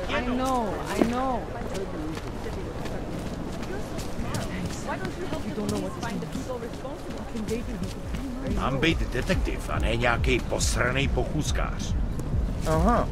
I know. Why don't you help the police find the people responsible? Mám být detektiv a ne nějaký posranej pochůzkář. Aha.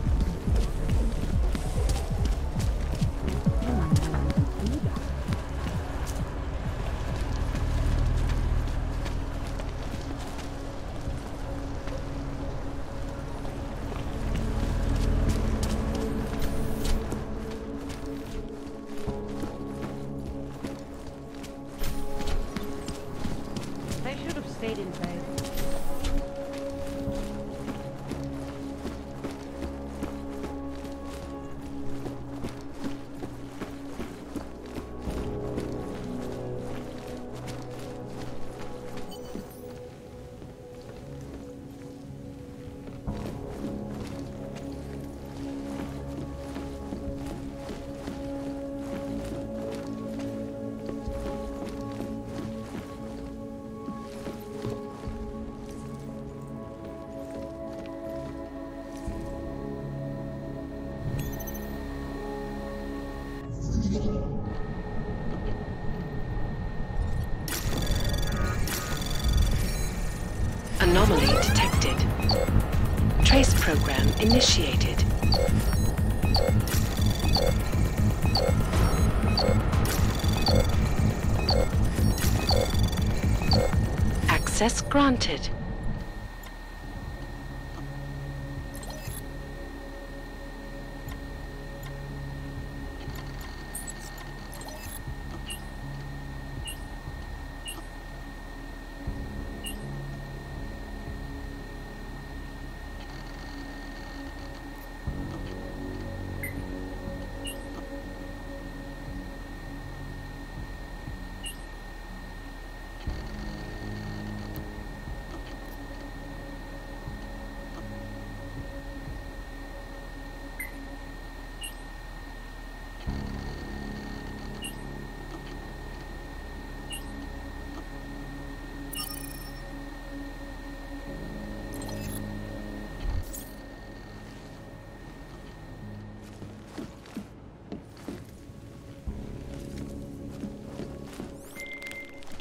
I should have stayed inside. Anomaly detected. Trace program initiated. Access granted.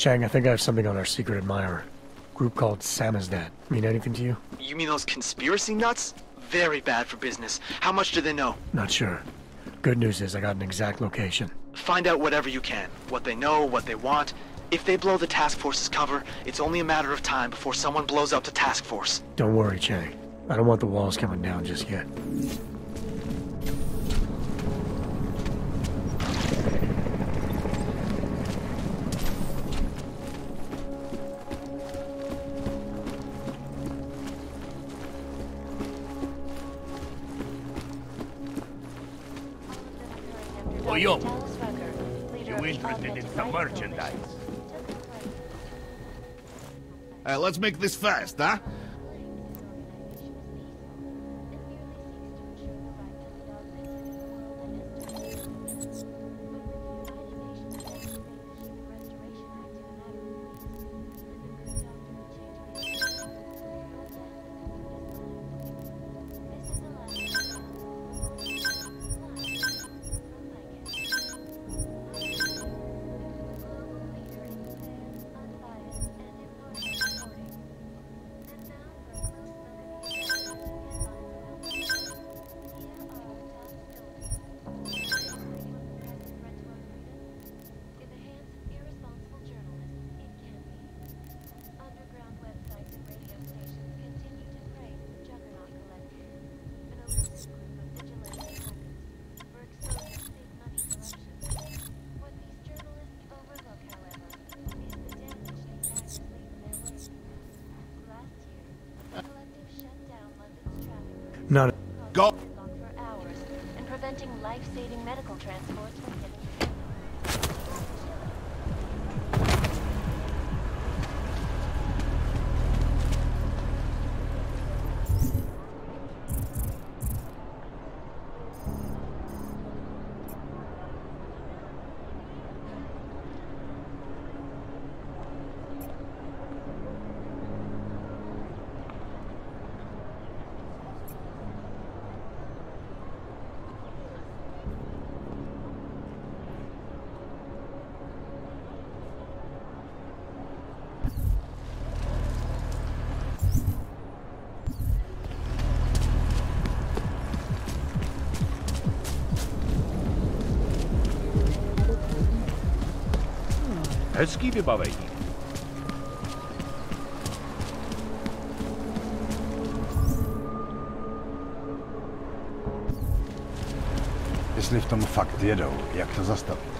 Chang, I think I have something on our secret admirer. Group called Samizdat. Mean anything to you? You mean those conspiracy nuts? Very bad for business. How much do they know? Not sure. Good news is I got an exact location. Find out whatever you can. What they know, what they want. If they blow the task force's cover, it's only a matter of time before someone blows up the task force. Don't worry, Chang. I don't want the walls coming down just yet. Oh, yo. You interested in some merchandise? Let's make this fast, huh? Not go. For hours and preventing life-saving medical transports from hitting. Hezký vybavení. Jestli v tom fakt jedou, jak to zastavit?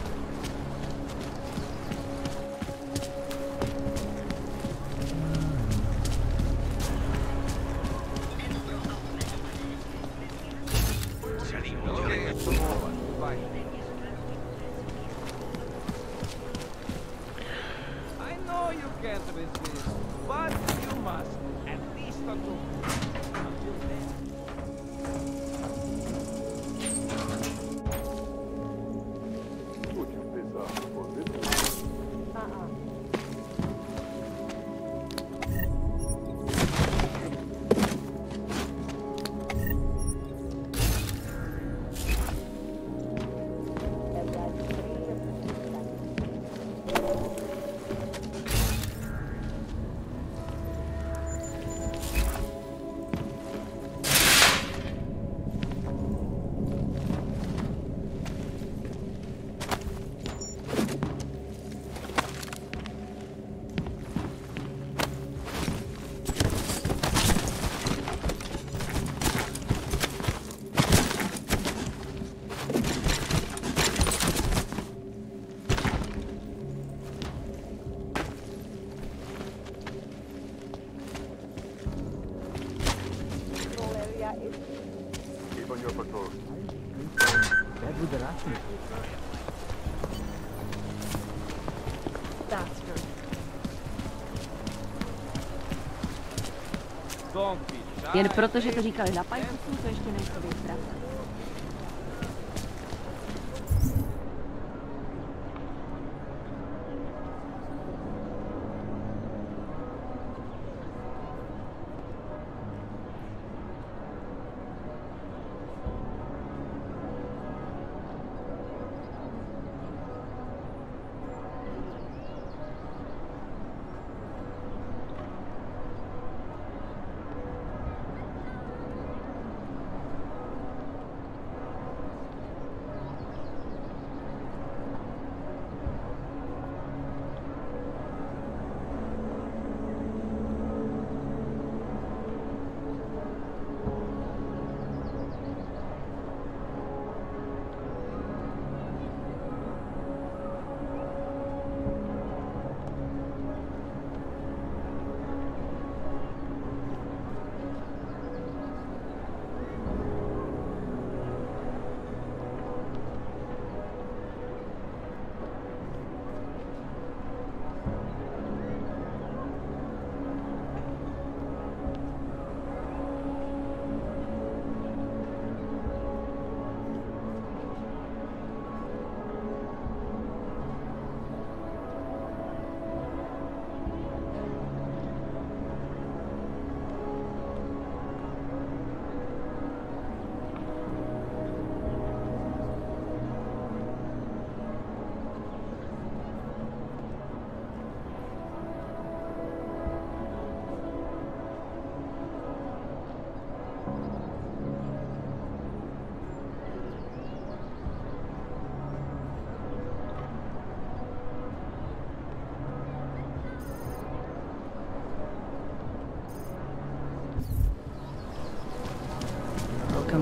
Jen protože to říkali na pajkusu, to ještě nejsou pravda.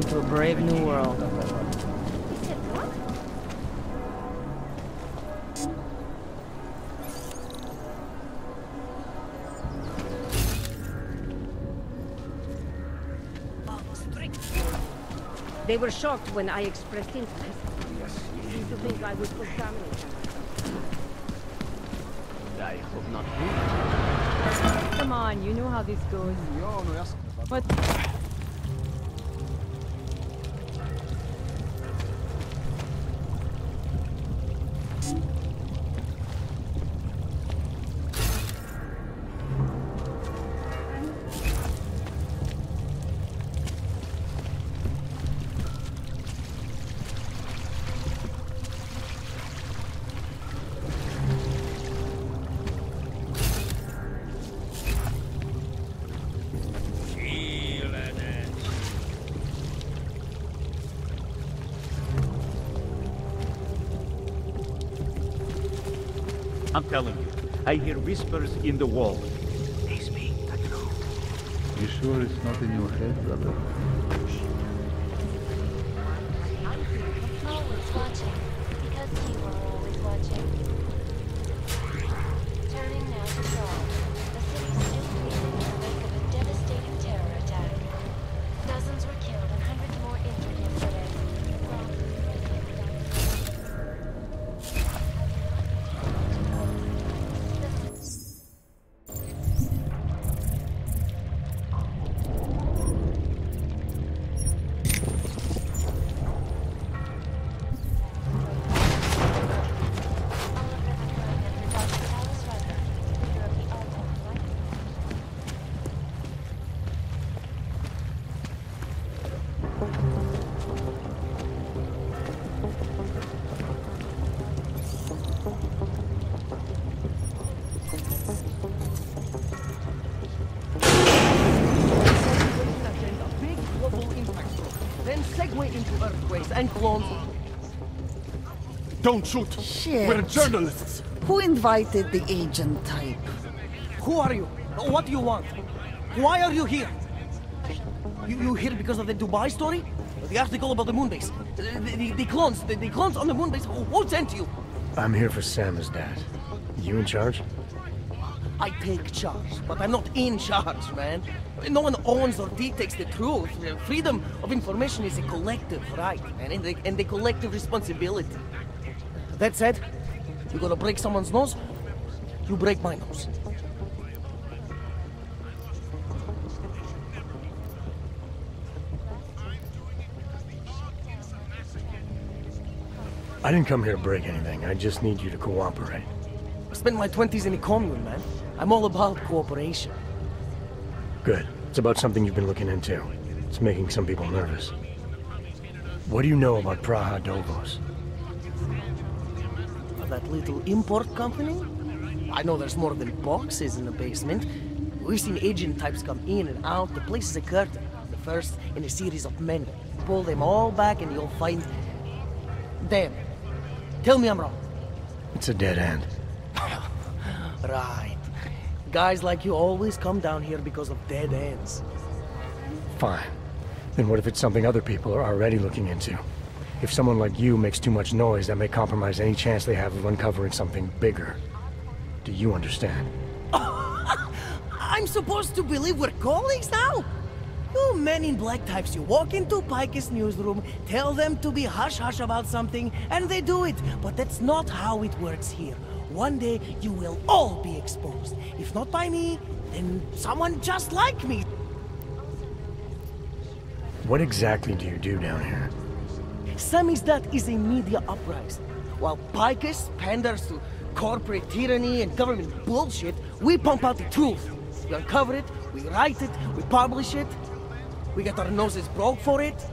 to a brave new world. They were shocked when I expressed interest. They seemed to think I would contaminate them. I hope not. Come on, you know how this goes. What? I'm telling you, I hear whispers in the wall. You sure it's not in your head, brother? Always watching, because you are always watching. Turning now to Prague. The city's still reeling in the wake of a devastating terror attack. Dozens were killed and hundreds more injured yesterday. And clones. Don't shoot! Shit. We're journalists! Who invited the agent type? Who are you? What do you want? Why are you here? You here because of the Dubai story? The article about the moon base? The clones on the moon base? Who sent you? I'm here for Sam's dad. You in charge? I take charge, but I'm not in charge, man. No one owns or dictates the truth. Freedom of information is a collective right, man, and a collective responsibility. That said, you gonna break someone's nose, you break my nose. I didn't come here to break anything. I just need you to cooperate. I spent my 20s in a commune, man. I'm all about cooperation. Good. It's about something you've been looking into. It's making some people nervous. What do you know about Praha Dovos? That little import company? I know there's more than boxes in the basement. We've seen agent types come in and out. The place is a curtain. The first in a series of many. Pull them all back and you'll find... them. Tell me I'm wrong. It's a dead end. Right. Guys like you always come down here because of dead ends. Fine. Then what if it's something other people are already looking into? If someone like you makes too much noise, that may compromise any chance they have of uncovering something bigger. Do you understand? I'm supposed to believe we're colleagues now? You men in black types, you walk into Pike's newsroom, tell them to be hush-hush about something, and they do it. But that's not how it works here. One day, you will all be exposed. If not by me, then someone just like me. What exactly do you do down here? Samizdat is a media uprising. While Picus panders to corporate tyranny and government bullshit, we pump out the truth. We uncover it, we write it, we publish it. We get our noses broke for it.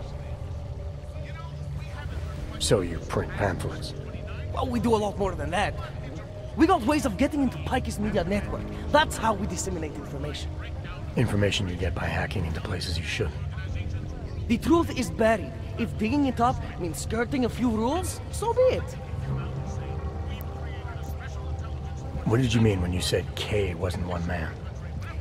So you print pamphlets? Well, we do a lot more than that. We got ways of getting into Pike's media network. That's how we disseminate information. Information you get by hacking into places you shouldn't. The truth is buried. If digging it up means skirting a few rules, so be it. What did you mean when you said K wasn't one man?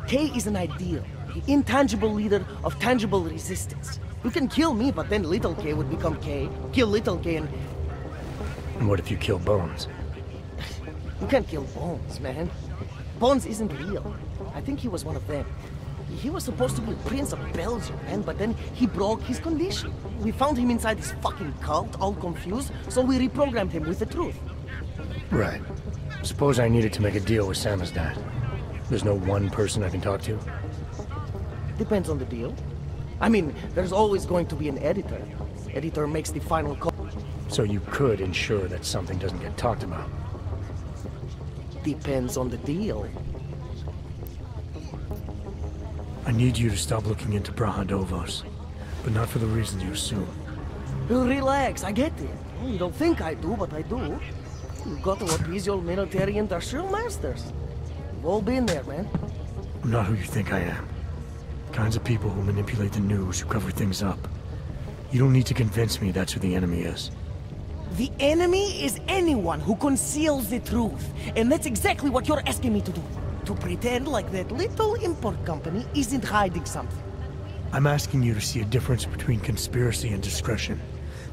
K is an ideal, the intangible leader of tangible resistance. You can kill me, but then little K would become K. Kill little K and... And what if you kill Bones? You can't kill Bones, man. Bones isn't real. I think he was one of them. He was supposed to be Prince of Belgium, man, but then he broke his condition. We found him inside this fucking cult, all confused, so we reprogrammed him with the truth. Right. Suppose I needed to make a deal with Sam's dad. There's no one person I can talk to? Depends on the deal. I mean, there's always going to be an editor. Editor makes the final call. So you could ensure that something doesn't get talked about? Depends on the deal. I need you to stop looking into Brahadovos, but not for the reasons you assume. Relax, I get it. You don't think I do, but I do. You got to appease your military industrial masters. We've all been there, man. I'm not who you think I am. Kinds of people who manipulate the news, who cover things up. You don't need to convince me that's who the enemy is. The enemy is anyone who conceals the truth. And that's exactly what you're asking me to do. To pretend like that little import company isn't hiding something. I'm asking you to see a difference between conspiracy and discretion.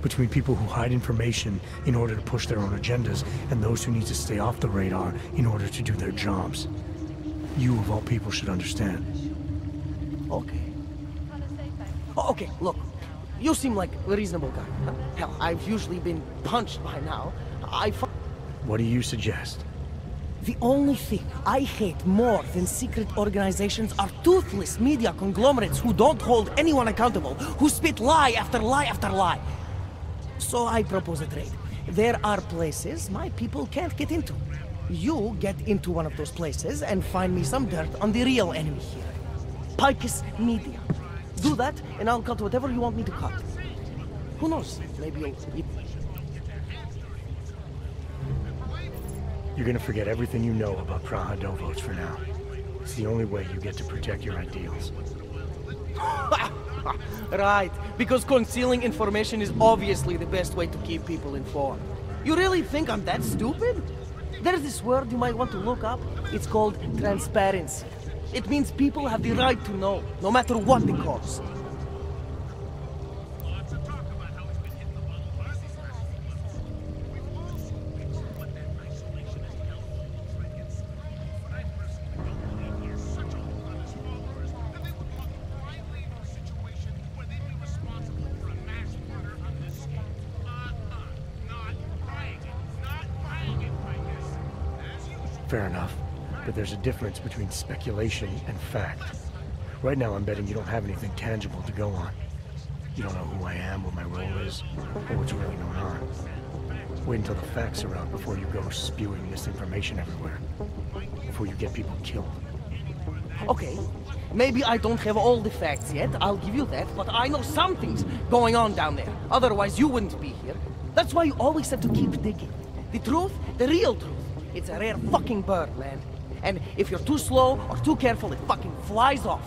Between people who hide information in order to push their own agendas, and those who need to stay off the radar in order to do their jobs. You, of all people, should understand. Okay. Okay, look. You seem like a reasonable guy. Hell, I've usually been punched by now. What do you suggest? The only thing I hate more than secret organizations are toothless media conglomerates who don't hold anyone accountable, who spit lie after lie after lie. So I propose a trade. There are places my people can't get into. You get into one of those places and find me some dirt on the real enemy here. Picus Media. Do that, and I'll cut whatever you want me to cut. Who knows? Maybe you'll... You're gonna forget everything you know about Brahadovos for now. It's the only way you get to protect your ideals. Right, because concealing information is obviously the best way to keep people informed. You really think I'm that stupid? There's this word you might want to look up. It's called transparency. It means people have the right to know, no matter what the cost. Fair enough, but there's a difference between speculation and fact. Right now I'm betting you don't have anything tangible to go on. You don't know who I am, what my role is, or what's really going on. Wait until the facts are out before you go spewing misinformation everywhere. Before you get people killed. Okay, maybe I don't have all the facts yet, I'll give you that, but I know something's going on down there. Otherwise you wouldn't be here. That's why you always have to keep digging. The truth, the real truth. It's a rare fucking bird, man. And if you're too slow or too careful, it fucking flies off.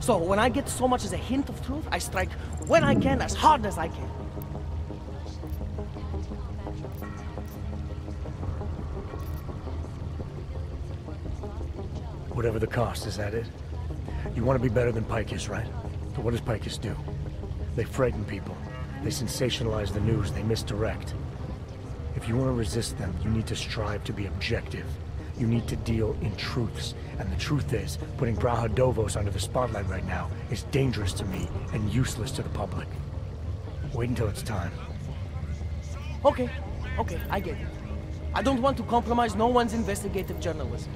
So when I get so much as a hint of truth, I strike when I can, as hard as I can. Whatever the cost, is that it? You want to be better than Picus, right? So what does Picus do? They frighten people. They sensationalize the news. They misdirect. If you want to resist them, you need to strive to be objective. You need to deal in truths. And the truth is, putting Brahadovos under the spotlight right now is dangerous to me and useless to the public. Wait until it's time. Okay, I get it. I don't want to compromise no one's investigative journalism.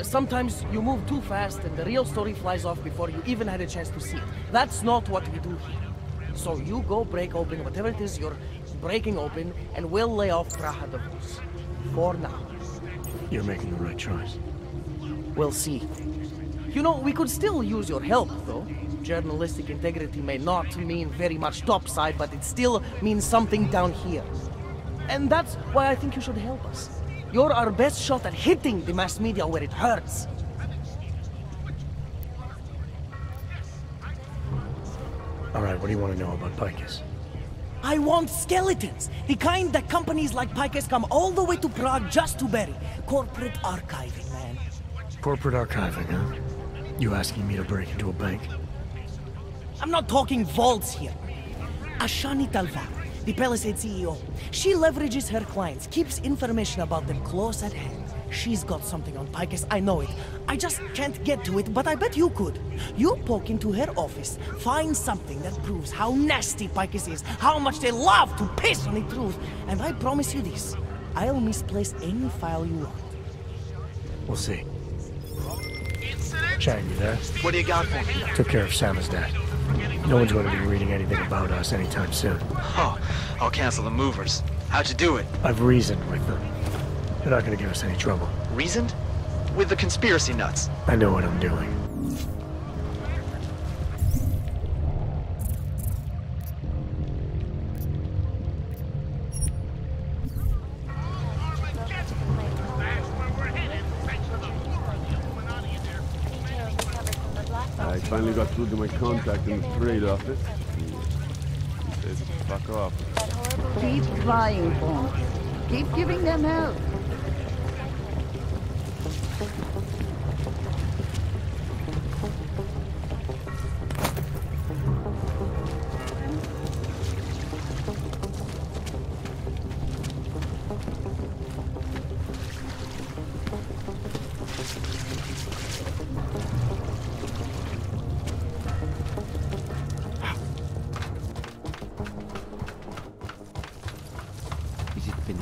Sometimes you move too fast and the real story flies off before you even had a chance to see it. That's not what we do here. So you go break open whatever it is you're breaking open, and we'll lay off Brahadovos. For now. You're making the right choice. We'll see. You know, we could still use your help, though. Journalistic integrity may not mean very much topside, but it still means something down here. And that's why I think you should help us. You're our best shot at hitting the mass media where it hurts. Alright, what do you want to know about Picus? I want skeletons! The kind that companies like Picus come all the way to Prague just to bury. Corporate archiving, man. Corporate archiving, huh? You asking me to break into a bank? I'm not talking vaults here. Ashani Talva, the Palisade CEO. She leverages her clients, keeps information about them close at hand. She's got something on Picus, I know it. I just can't get to it, but I bet you could. You poke into her office, find something that proves how nasty Picus is, how much they love to piss on the truth, and I promise you this, I'll misplace any file you want. We'll see. Chang, you there? What do you got for me? Took care of Sama's dad. No one's going to be reading anything about us anytime soon. Oh, I'll cancel the movers. How'd you do it? I've reasoned with them. They're not going to give us any trouble. Reasoned? With the conspiracy nuts. I know what I'm doing. I finally got through to my contact in the trade office. He said, fuck off. Keep trying, Bond. Keep giving them help.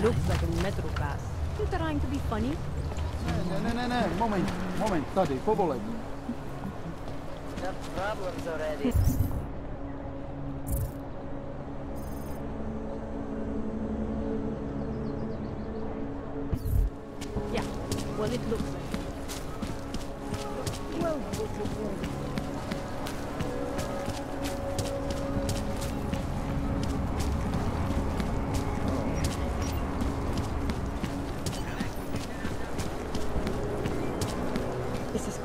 Looks like a metro pass. You trying to be funny? No. Moment. Study. Pobolek. Enough problems already. Yeah, well, it looks like it. Well, this is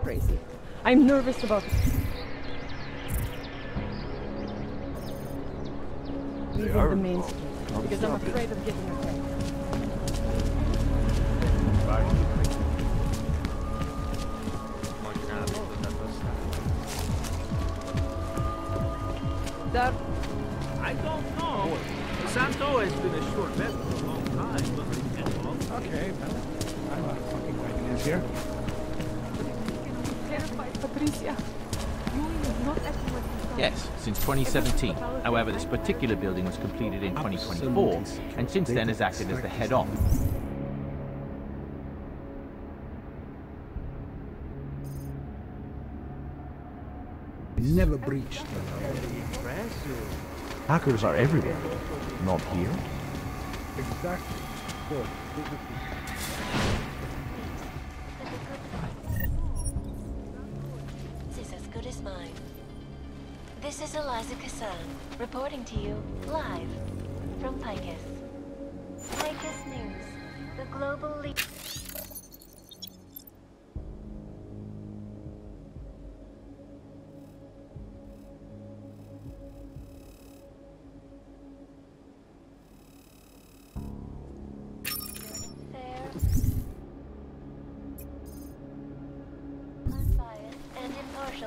crazy. I'm nervous about leaving the main street because I'm afraid of getting attacked. That I don't know. Santo has been a short bet for a long time, but okay, I'm not fucking wagon is here. terrified, Patricia. You will not act what you thought. Yes, since 2017. However, this particular building was completed in 2024, and since then has acted as the head office. Never breached. Hackers are everywhere, not here. Exactly. Good. This is as good as mine. This is Eliza Kassan, reporting to you live from Picus. Picus News, the global leader.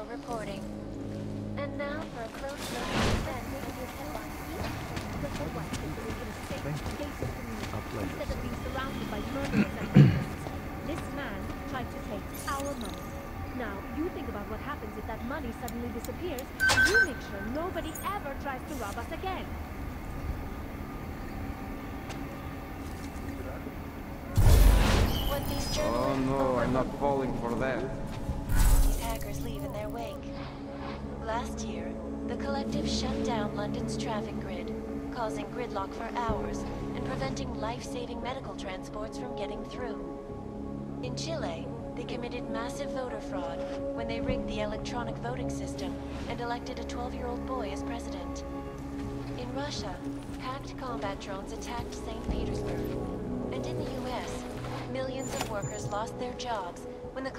Reporting. And now for a close look at the headlines. Instead of being surrounded by murderers and rapists, this man tried to take our money. Now, you think about what happens if that money suddenly disappears, and you make sure nobody ever tries to rob us again. What these Oh journalists no, I'm not falling for that. these hackers leave in their wake. Last year, the collective shut down London's traffic grid, causing gridlock for hours and preventing life-saving medical transports from getting through. In Chile, they committed massive voter fraud when they rigged the electronic voting system and elected a 12-year-old boy as president. In Russia, hacked combat drones attacked St. Petersburg. And in the US, millions of workers lost their jobs when the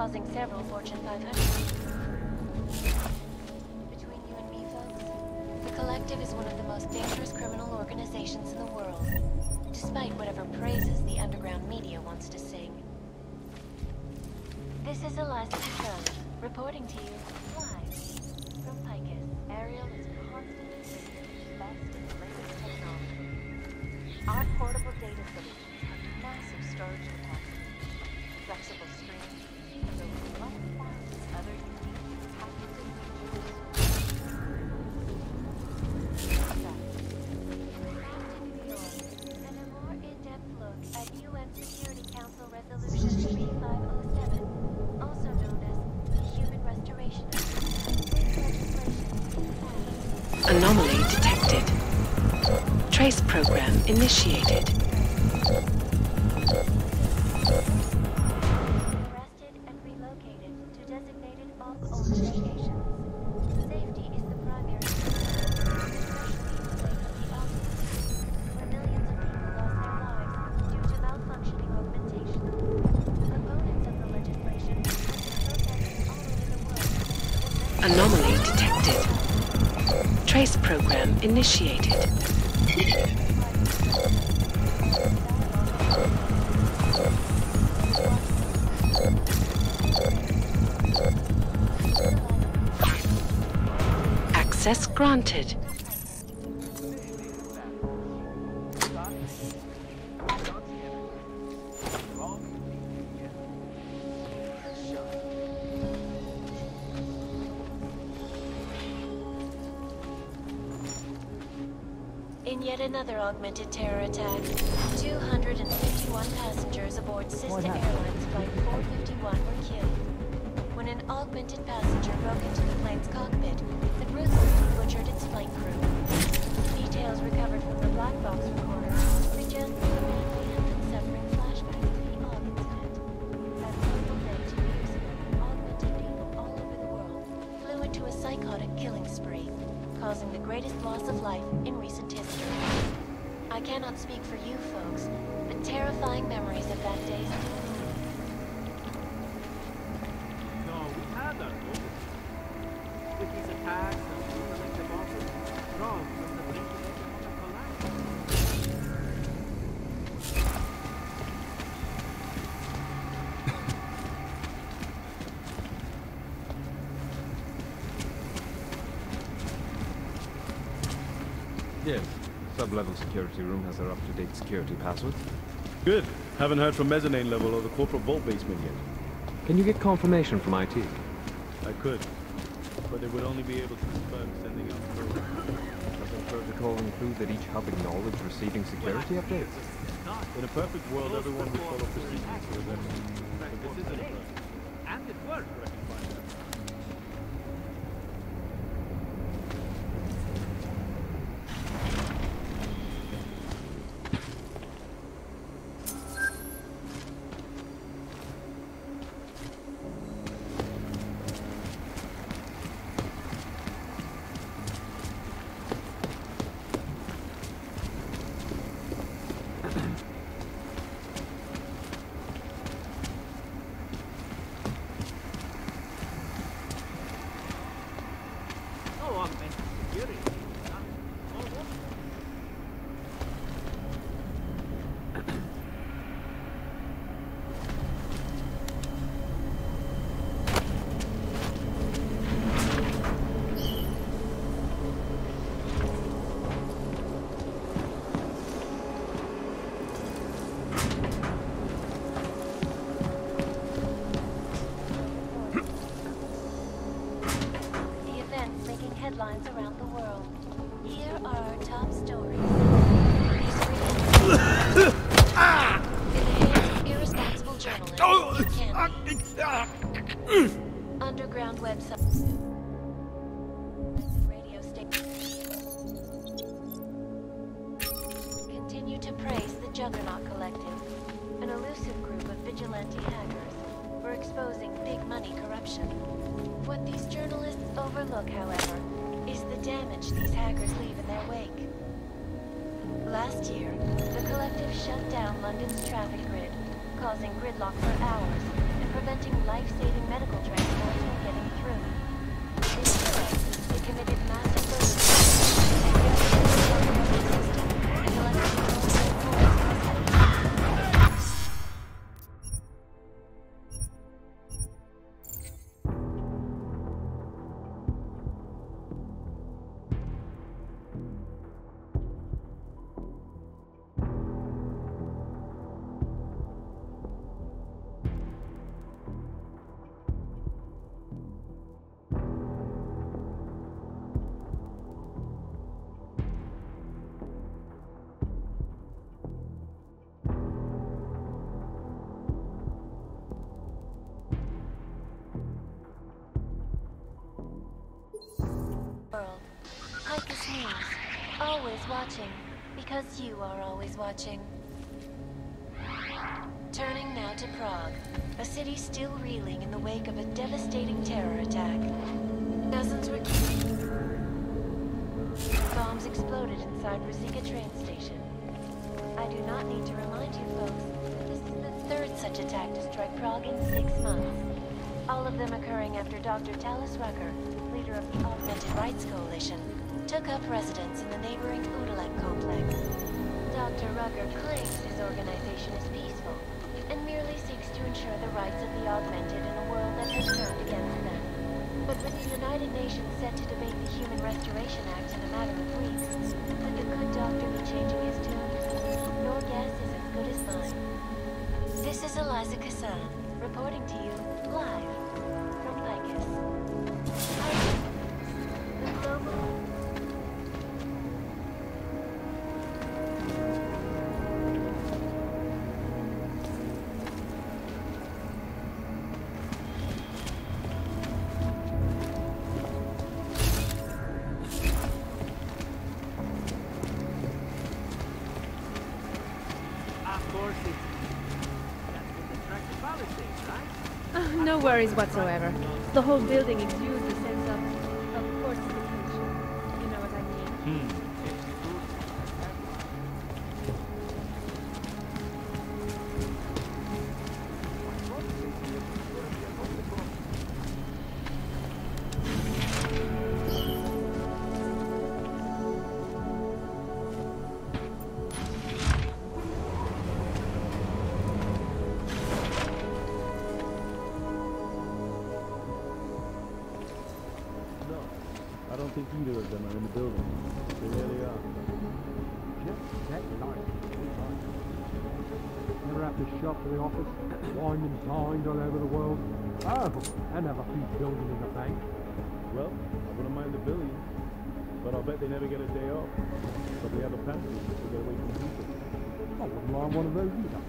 causing several Fortune 500. Between you and me, folks, the Collective is one of the most dangerous criminal organizations in the world, despite whatever praises the underground media wants to sing. This is Eliza Patron, reporting to you live from Picus. Ariel is constantly bringing the best and latest technology. Our portable data solutions have massive storage capacity, flexible screens, and over 1,000 other unique patented features. And a more in-depth look at UN Security Council Resolution 3507, also known as the Human Restoration Act. Anomaly detected. Trace program initiated. Arrested and relocated to designated off-old locations. Safety is the primary concern, especially in the wake of the Asus, where millions of people lost their lives due to malfunctioning augmentation. Opponents of the legislation have been protesting all over the world. Anomaly detected. Trace program initiated. Access granted. In yet another augmented terror attack, 251 passengers aboard Sister Airlines Flight 451 were killed. When an augmented passenger broke into the plane's cockpit and ruthlessly butchered its flight crew. Details recovered from the black box recorder suggest that the man may have been suffering flashbacks of the AUG incident. That fateful day 2 years ago, augmented people all over the world flew into a psychotic killing spree, causing the greatest loss of life in recent history. I cannot speak for you folks, but terrifying memories of that day still live. No, we had our goals. With these attacks and collective bosses, wrong from the brink of economic collapse. Yes. Sub-level security room has their up-to-date security password. Good. Haven't heard from mezzanine level or the corporate vault basement yet. Can you get confirmation from IT? I could, but they would only be able to confirm sending out code. Does the protocol include that each hub acknowledge receiving security updates? In a perfect world, everyone would follow procedures for the rest. But this isn't perfect. And it worked. Headlines around the world. Here are our top stories. In the hands of irresponsible journalists, underground websites, radio stations continue to praise the Juggernaut Collective, an elusive group of vigilante hackers for exposing big money corruption. What these journalists overlook, however, is the damage these hackers leave in their wake. Last year, the Collective shut down London's traffic grid, causing gridlock for hours and preventing life-saving medical transport from getting through. In Europe, they committed massive world. Icus News. Always watching. Because you are always watching. Turning now to Prague. A city still reeling in the wake of a devastating terror attack. Dozens were killed. Bombs exploded inside Ruzicka train station. I do not need to remind you folks that this is the third such attack to strike Prague in 6 months. All of them occurring after Dr. Talis Rucker, leader of the Augmented Rights Coalition, took up residence in the neighboring Udalek complex. Dr. Rucker claims his organization is peaceful and merely seeks to ensure the rights of the augmented in a world that has turned against them. But with the United Nations set to debate the Human Restoration Act in a matter of weeks, could the good doctor be changing his tune? Your guess is as good as mine. This is Eliza Kassan, reporting to you live from Icus. Icus, the global... No worries whatsoever. The whole building exudes a sense of fortification. You know what I mean? I don't think either of them are in the building. They really are. Never have to shop for the office, wine and dined all over the world. Oh, and have a few billion in the bank. Well, I wouldn't mind the billions, but I'll bet they never get a day off. Probably have a penalty to get away from people. I wouldn't mind one of those either.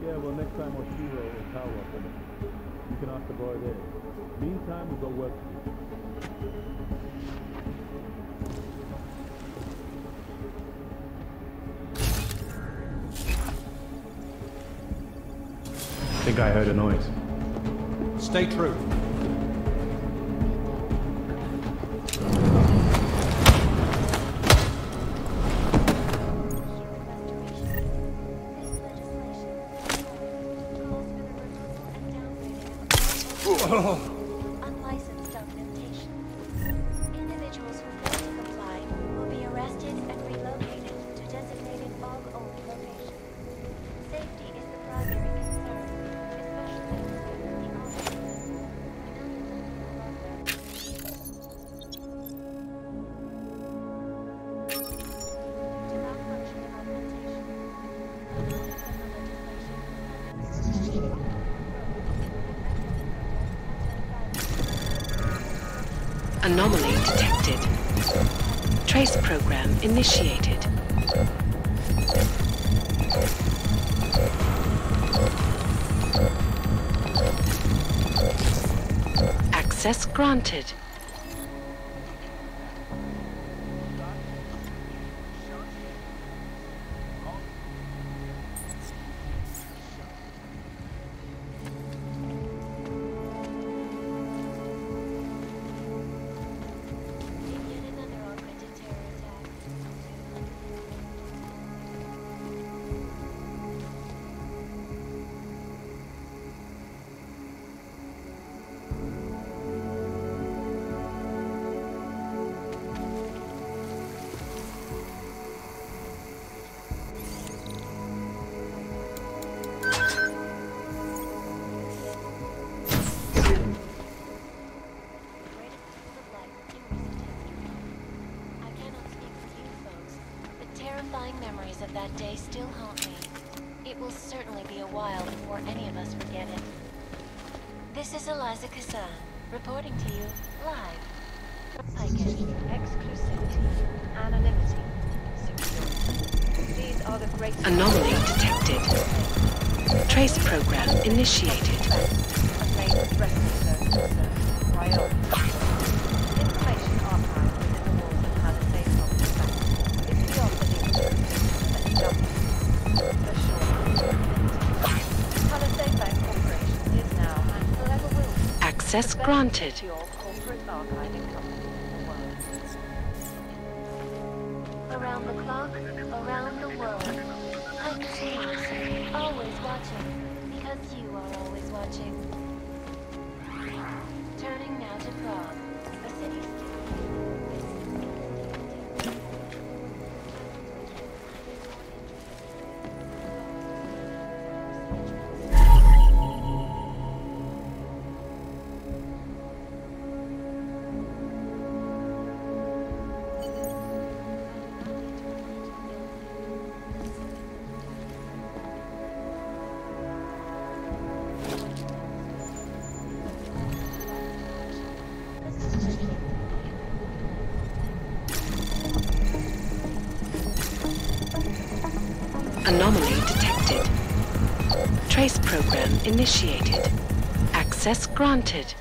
Yeah, well, next time I'll shoot or towel up on it. You can ask the boy there. Meantime, we've got work to do. I think I heard a noise. Stay true. Unlicensed documentation. Individuals who fail to comply will be arrested and relocated to designated fog-only locations. Safety is the primary concern, especially the malfunctioning augmentation. Anomaly detected. Trace program initiated. Access granted. that day still haunt me. It will certainly be a while before any of us forget it. This is Eliza Kazan, reporting to you live. Exclusivity, anonymity, security. These are the great Anomaly detected. Trace program initiated. Priority. Information archived within the walls of Palisade Complex. It's beyond the government. Palisade Bank Corporation is now and forever will be Access granted. to your corporate archiving company. Around the clock, around the world. I'm continuously, always watching, because you are always watching. Turning now to Prague, a city Anomaly detected. Trace program initiated. Access granted.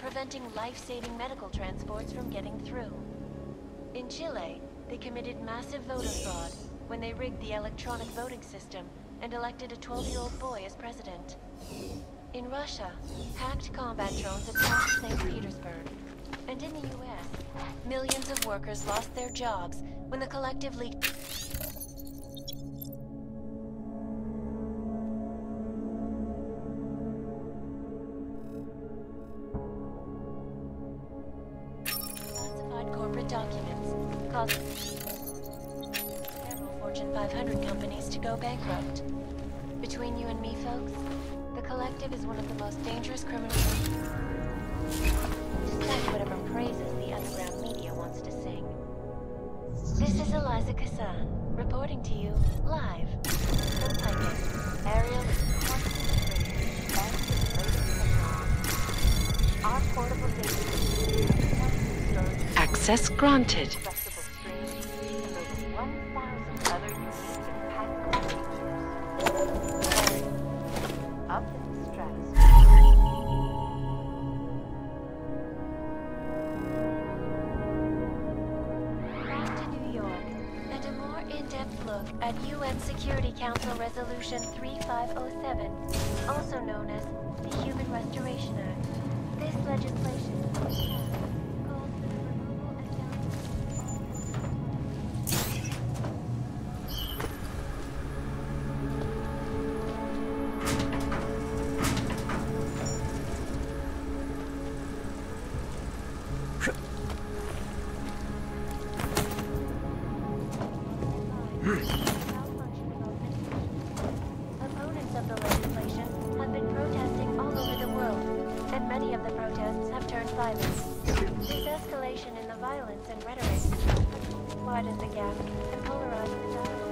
preventing life-saving medical transports from getting through. In Chile, they committed massive voter fraud when they rigged the electronic voting system and elected a 12-year-old boy as president. In Russia, hacked combat drones attacked St. Petersburg. And in the US, millions of workers lost their jobs when the collective leaked... documents, causing several Fortune 500 companies to go bankrupt. Between you and me, folks, the Collective is one of the most dangerous criminals, despite whatever praises the underground media wants to sing. This is Eliza Kazan, reporting to you live from Pike. Ariel is our portable data. Access granted. Up in the stratosphere. Back to New York, and a more in-depth look at UN Security Council Resolution 3507, also known as the Human Restoration Act. This legislation opponents of the legislation have been protesting all over the world, and many of the protests have turned violent. This escalation in the violence and rhetoric widens the gap and polarizes the dialogue.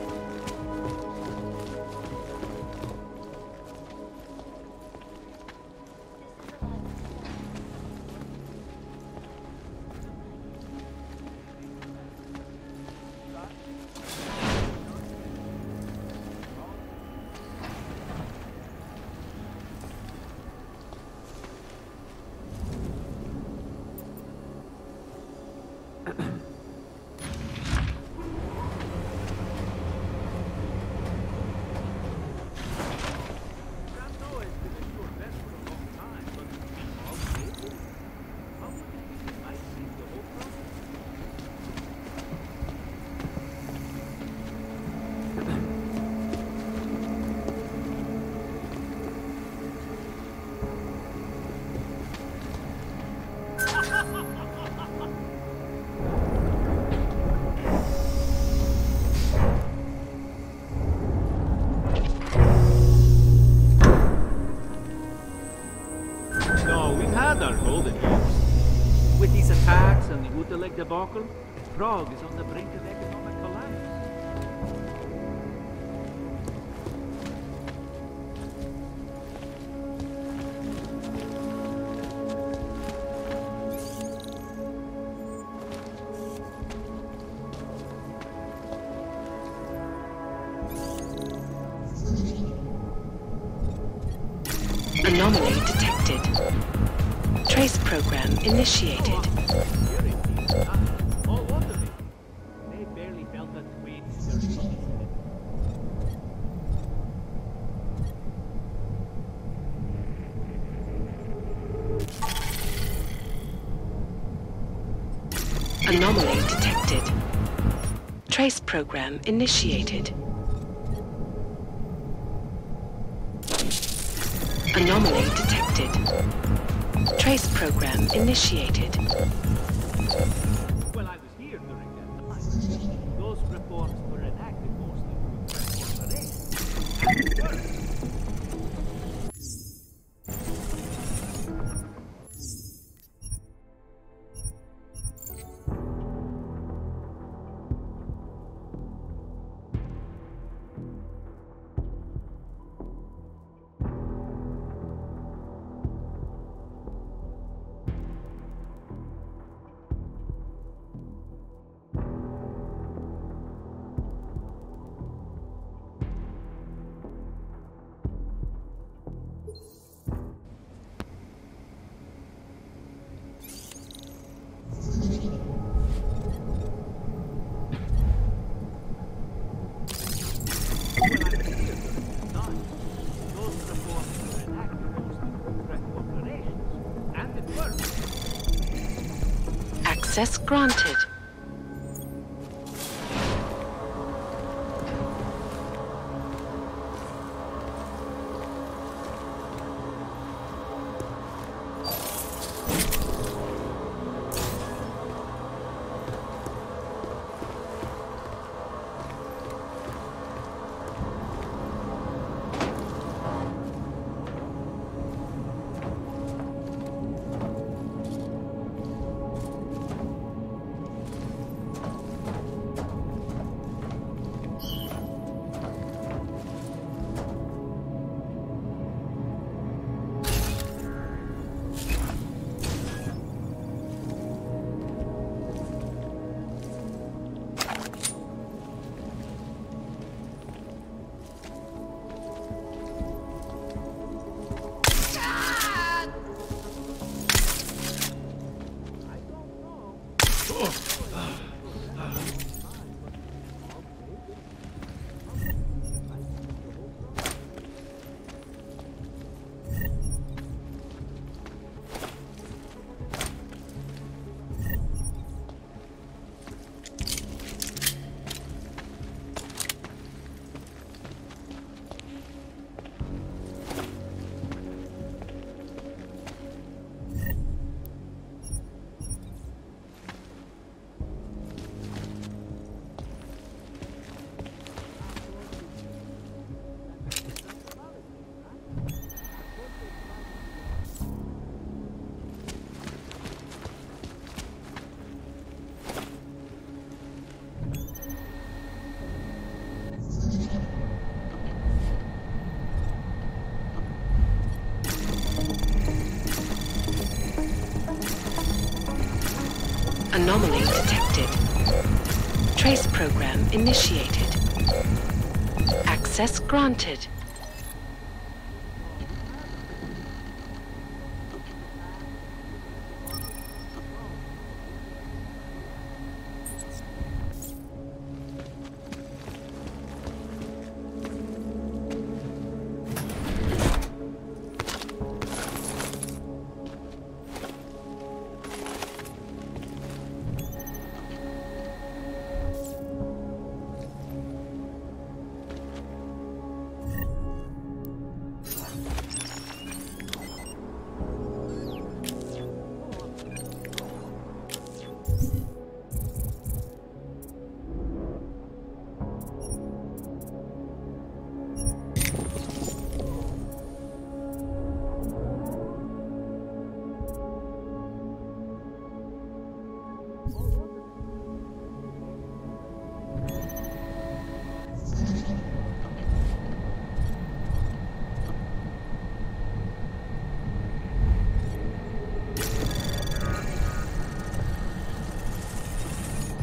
economic debacle, Prague is on the brink of economic collapse. Anomaly detected. Trace program initiated. All wonderful. They barely felt a twinge. Anomaly detected. Trace program initiated. Anomaly detected. Trace program initiated. Well, I was here during that time. Those reforms were enacted mostly through transformation. Access granted. Anomaly detected. Trace program initiated. Access granted.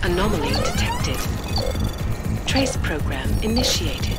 Anomaly detected. Trace program initiated.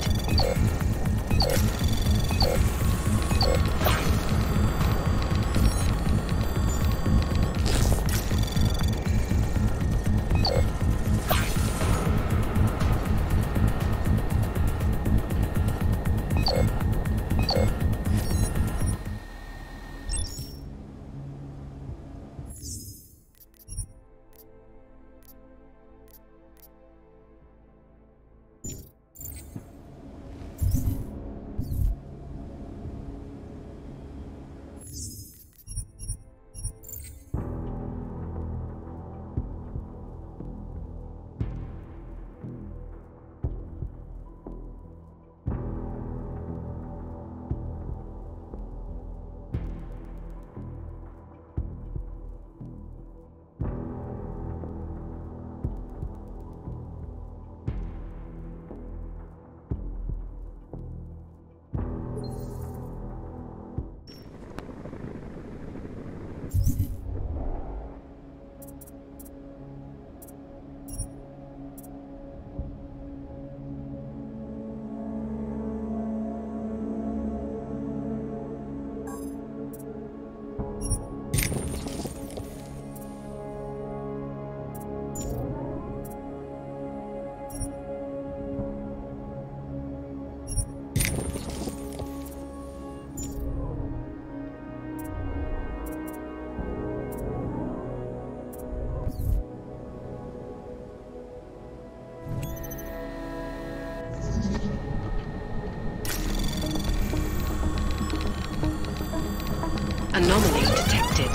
Anomaly detected.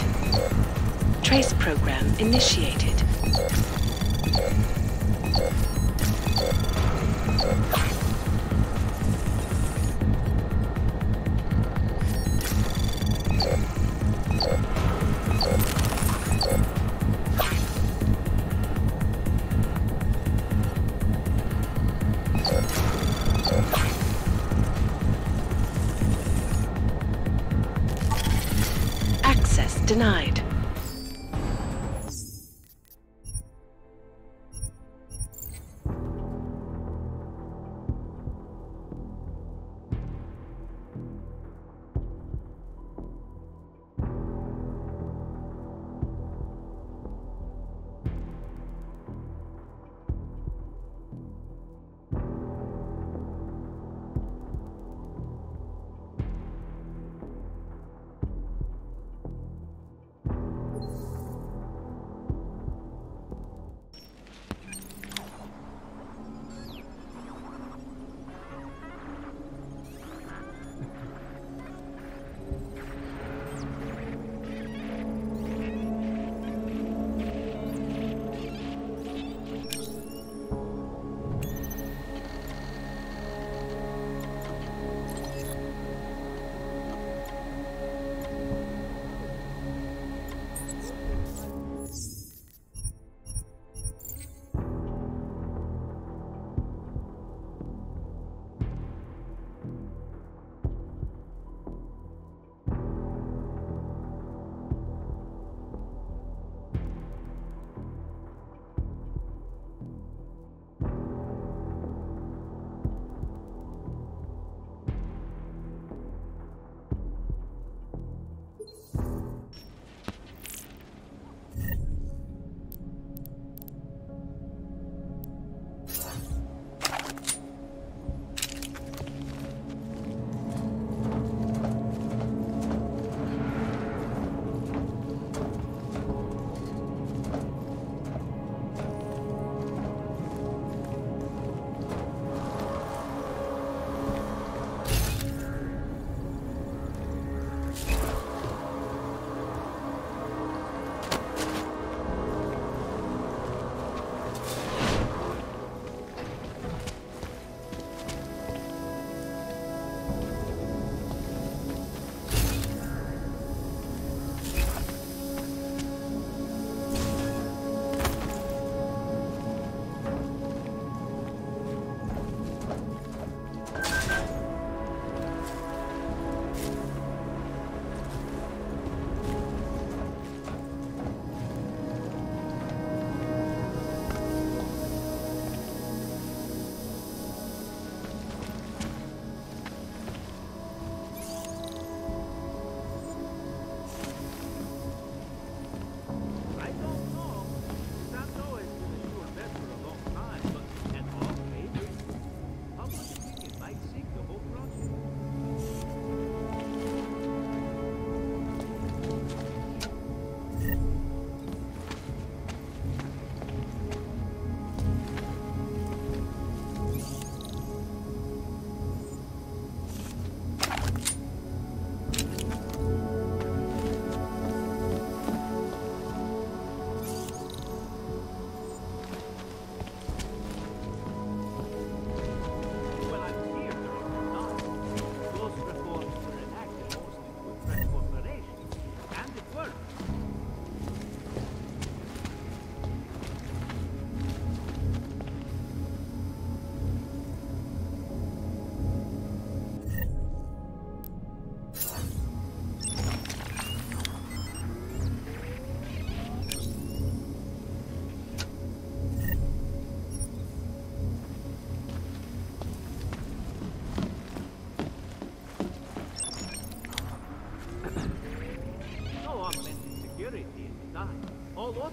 Trace program initiated. Access denied.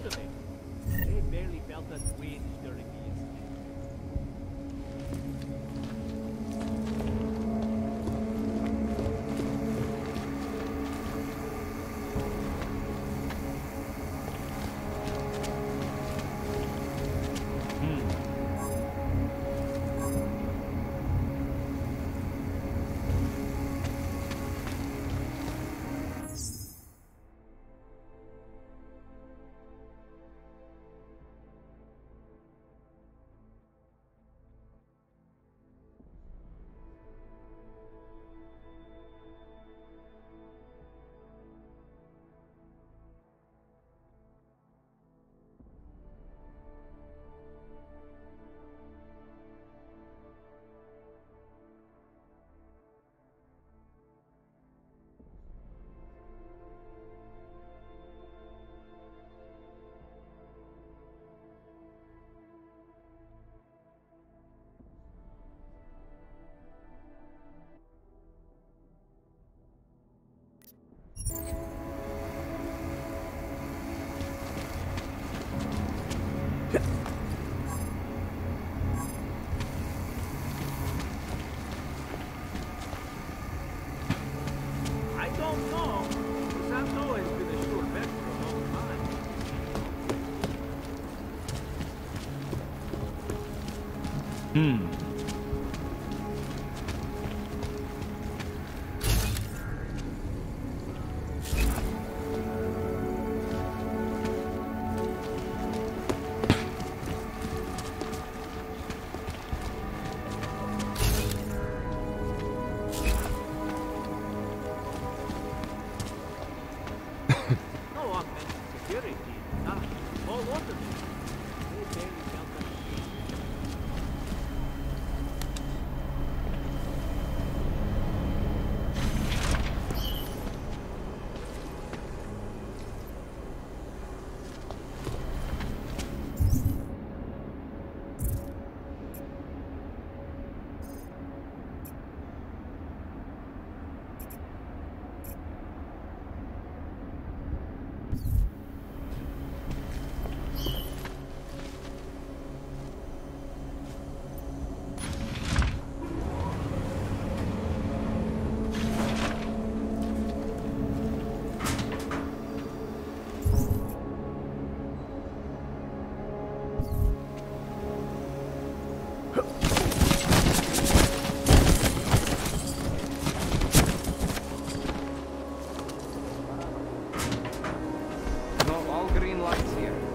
Totally. They barely felt that wind during the incident.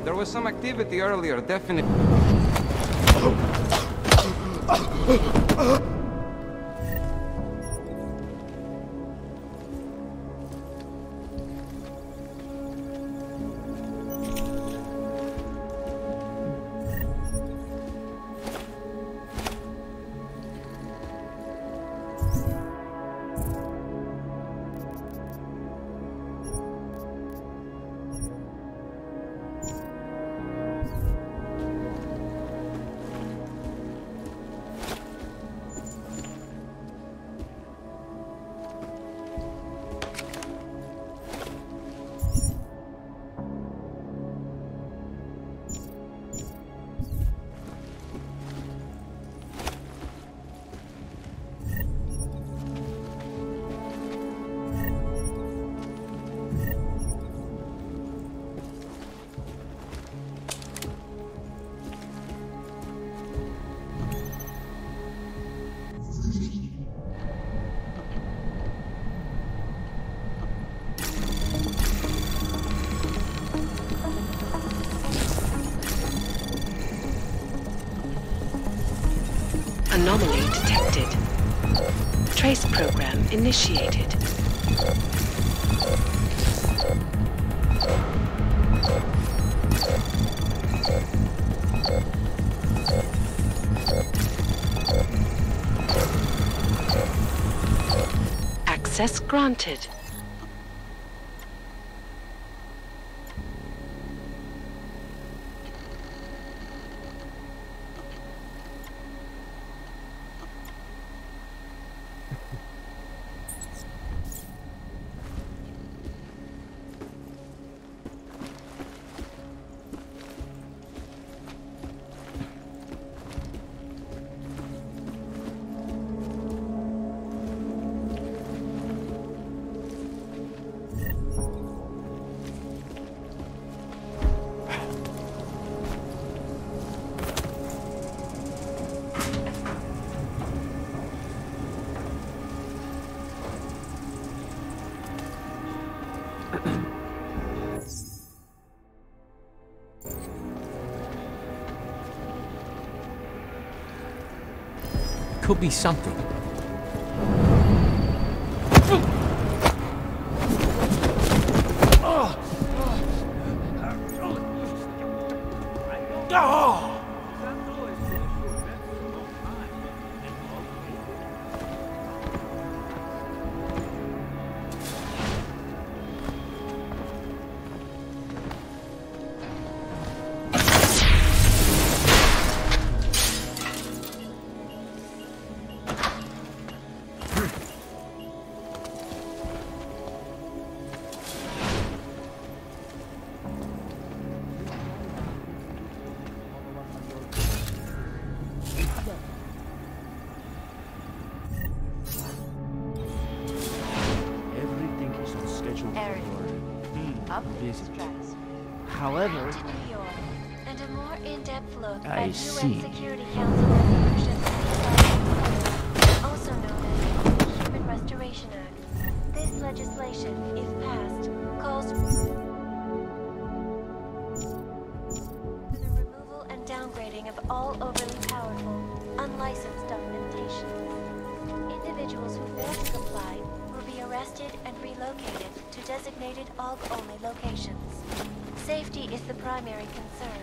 There was some activity earlier, definitely. Anomaly detected. Trace program initiated. Access granted. Could be something. However, to New York, and a more in-depth look I at see. UN Security Council resolution 35, also known as the Human Restoration Act. This legislation, if passed, calls for the removal and downgrading of all overly powerful, unlicensed documentation. Individuals who fail to comply will be arrested and relocated to designated AUG-only locations. Safety is the primary concern,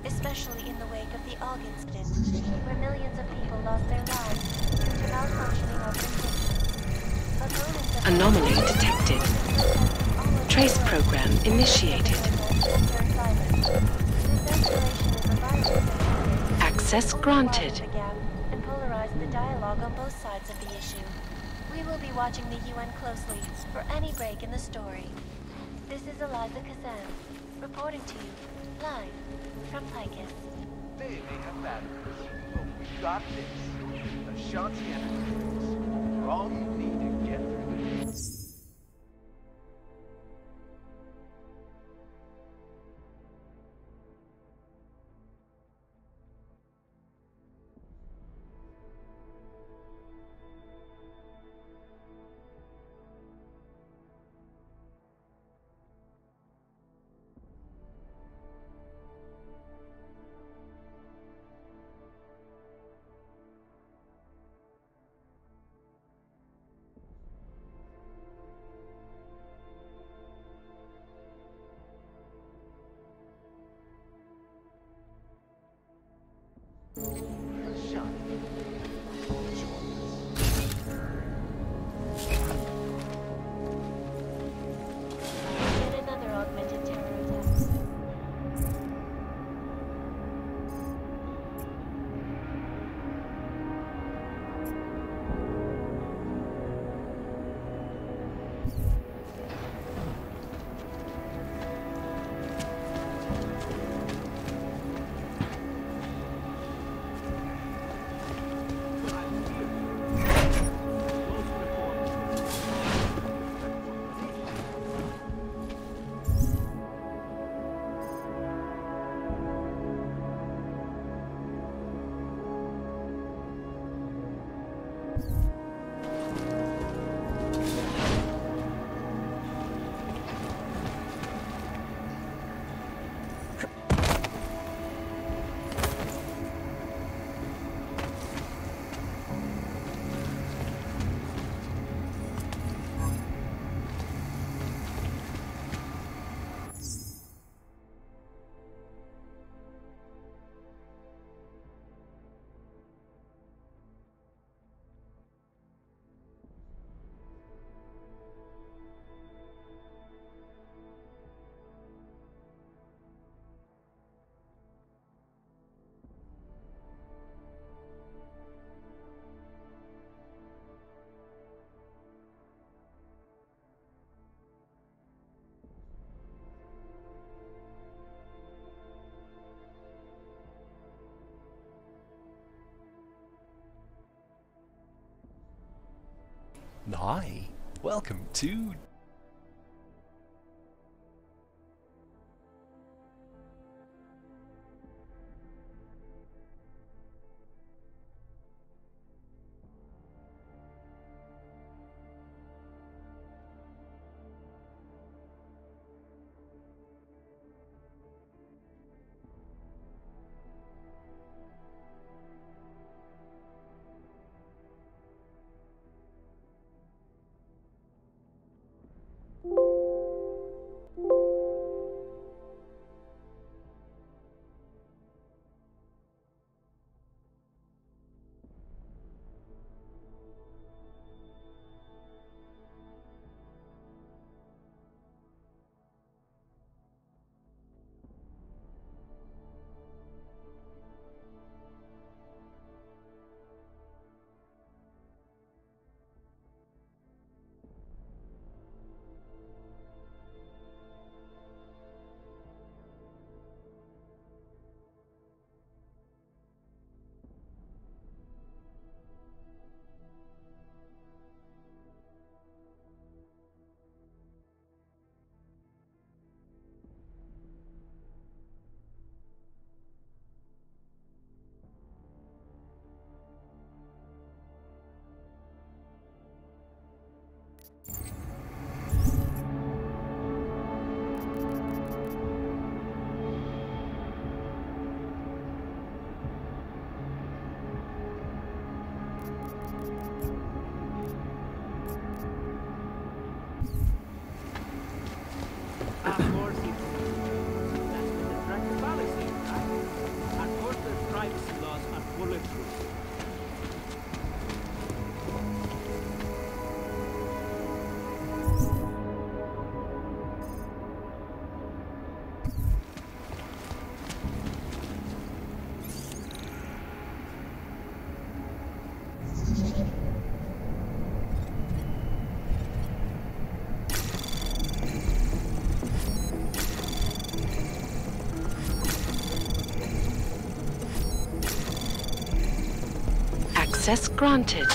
especially in the wake of the AUG incident, where millions of people lost their lives due to malfunctioning of their systems. Anomaly detected. Trace program initiated. Access granted. And polarize the dialogue on both sides of the issue. We will be watching the UN closely for any break in the story. This is Eliza Kazan, reporting to you, live, from Picus. They may have batteries, but we've got this. Ashanti Energy. We're all you need to get through this. Hi, welcome to... Of course, that's the direct policy, right? Of course, the privacy laws are bulletproof. Access granted.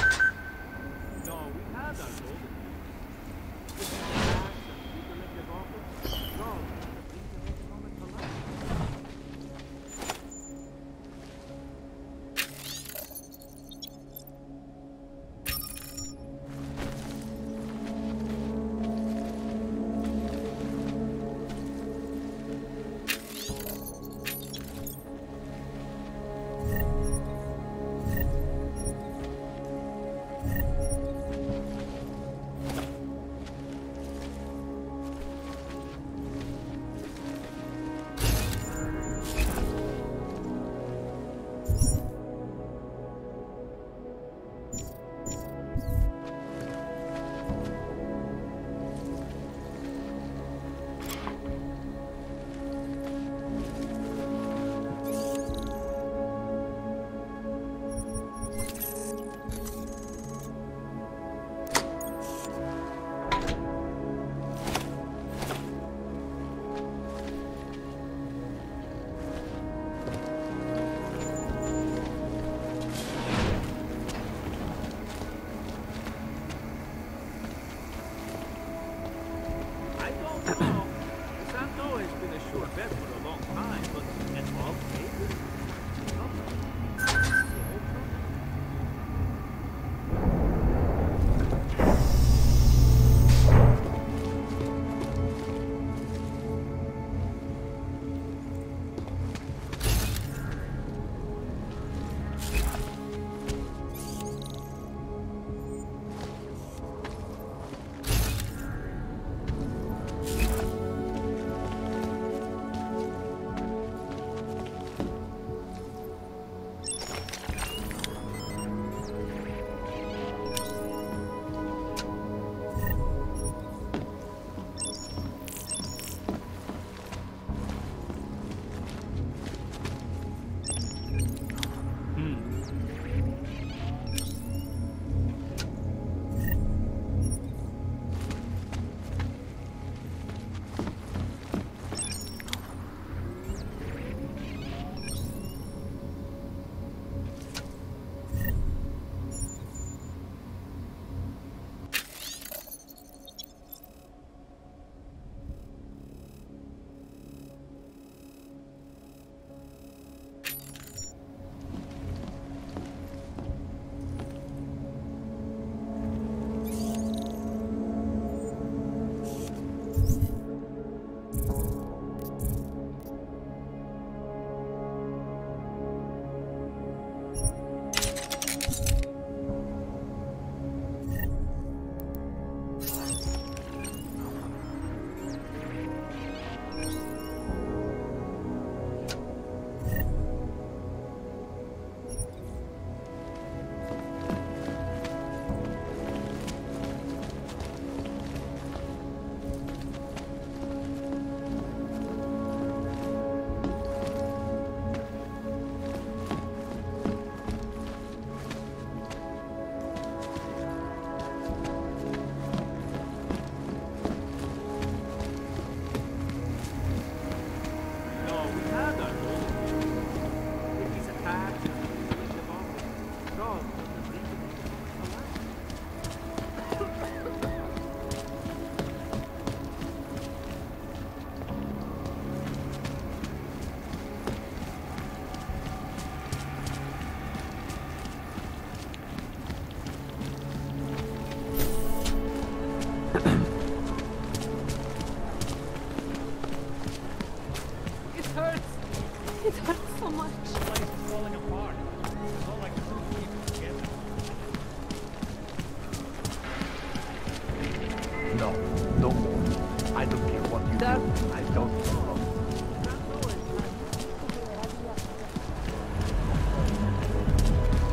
I don't care what you do. I don't follow.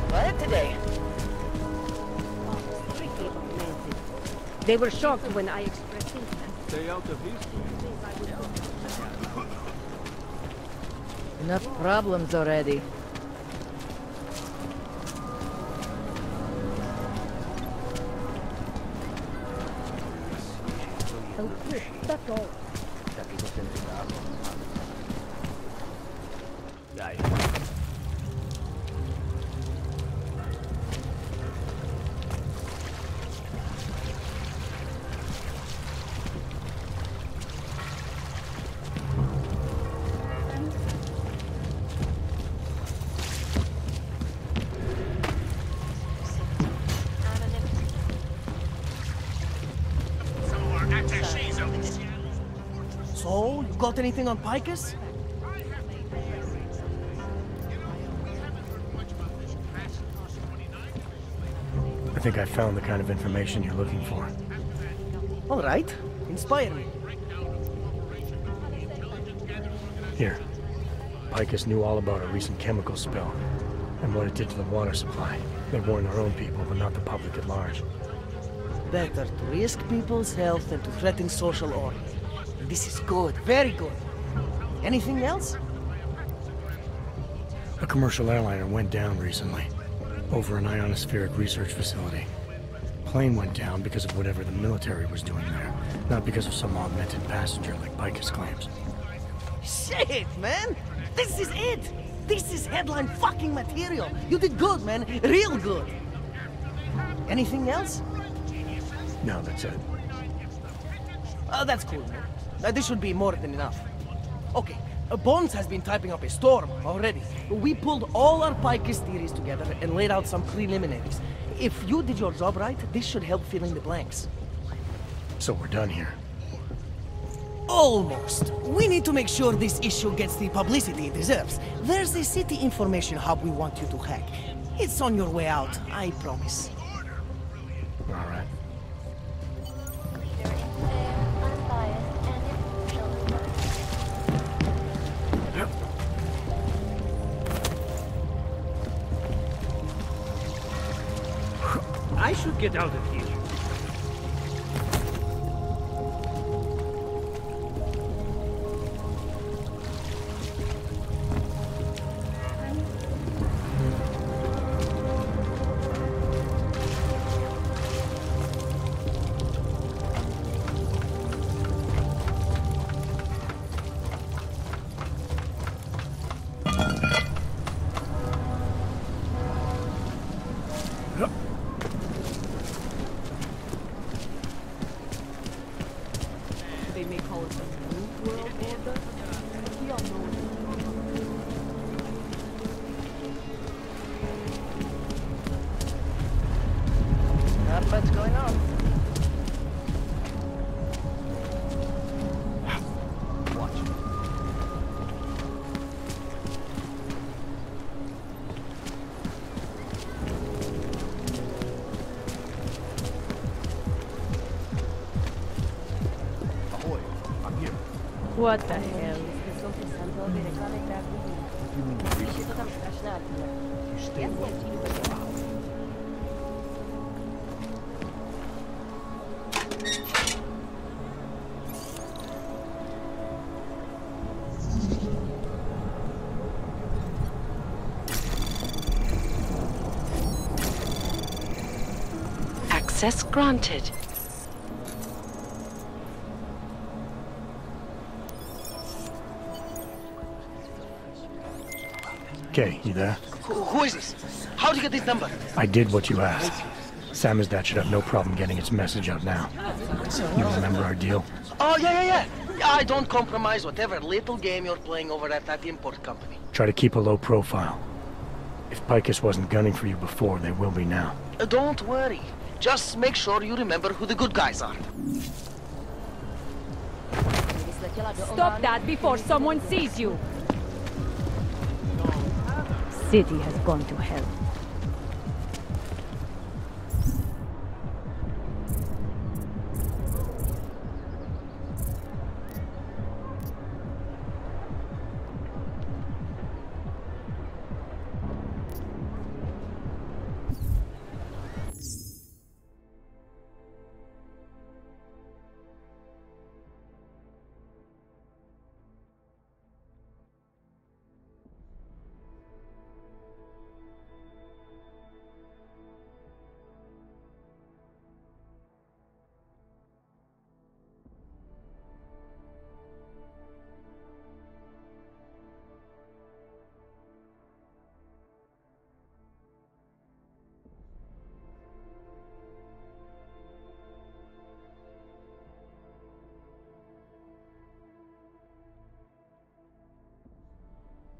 What today? They were shocked when I expressed interest. Stay out of his way. Enough problems already. That's all. So, you got anything on Picus? I think I found the kind of information you're looking for. All right. Inspire me. Here. Picus knew all about a recent chemical spill and what it did to the water supply. They warned their own people, but not the public at large. Better to risk people's health than to threaten social order. This is good, very good. Anything else? A commercial airliner went down recently, over an ionospheric research facility. Plane went down because of whatever the military was doing there, not because of some augmented passenger like Picus claims. Shit, man! This is it! This is headline fucking material! You did good, man! Real good! Anything else? No, that's it. That's cool, man. This should be more than enough. Okay, Bones has been typing up a storm already. We pulled all our Picus theories together and laid out some preliminaries. If you did your job right, this should help fill in the blanks. So we're done here. Almost. We need to make sure this issue gets the publicity it deserves. There's a city information hub we want you to hack. It's on your way out, I promise. All right. I should get out of here. What's going on? Watch. Ahoy, I'm here. What the hell? You mean the recent crash? You stay away. Access granted. Okay, you there? Who is this? How'd you get this number? I did what you asked. Samizdat should have no problem getting its message out now. You remember our deal? Oh, yeah. I don't compromise whatever little game you're playing over at that import company. Try to keep a low profile. If Picus wasn't gunning for you before, they will be now. Don't worry. Just make sure you remember who the good guys are. Stop that before someone sees you! City has gone to hell.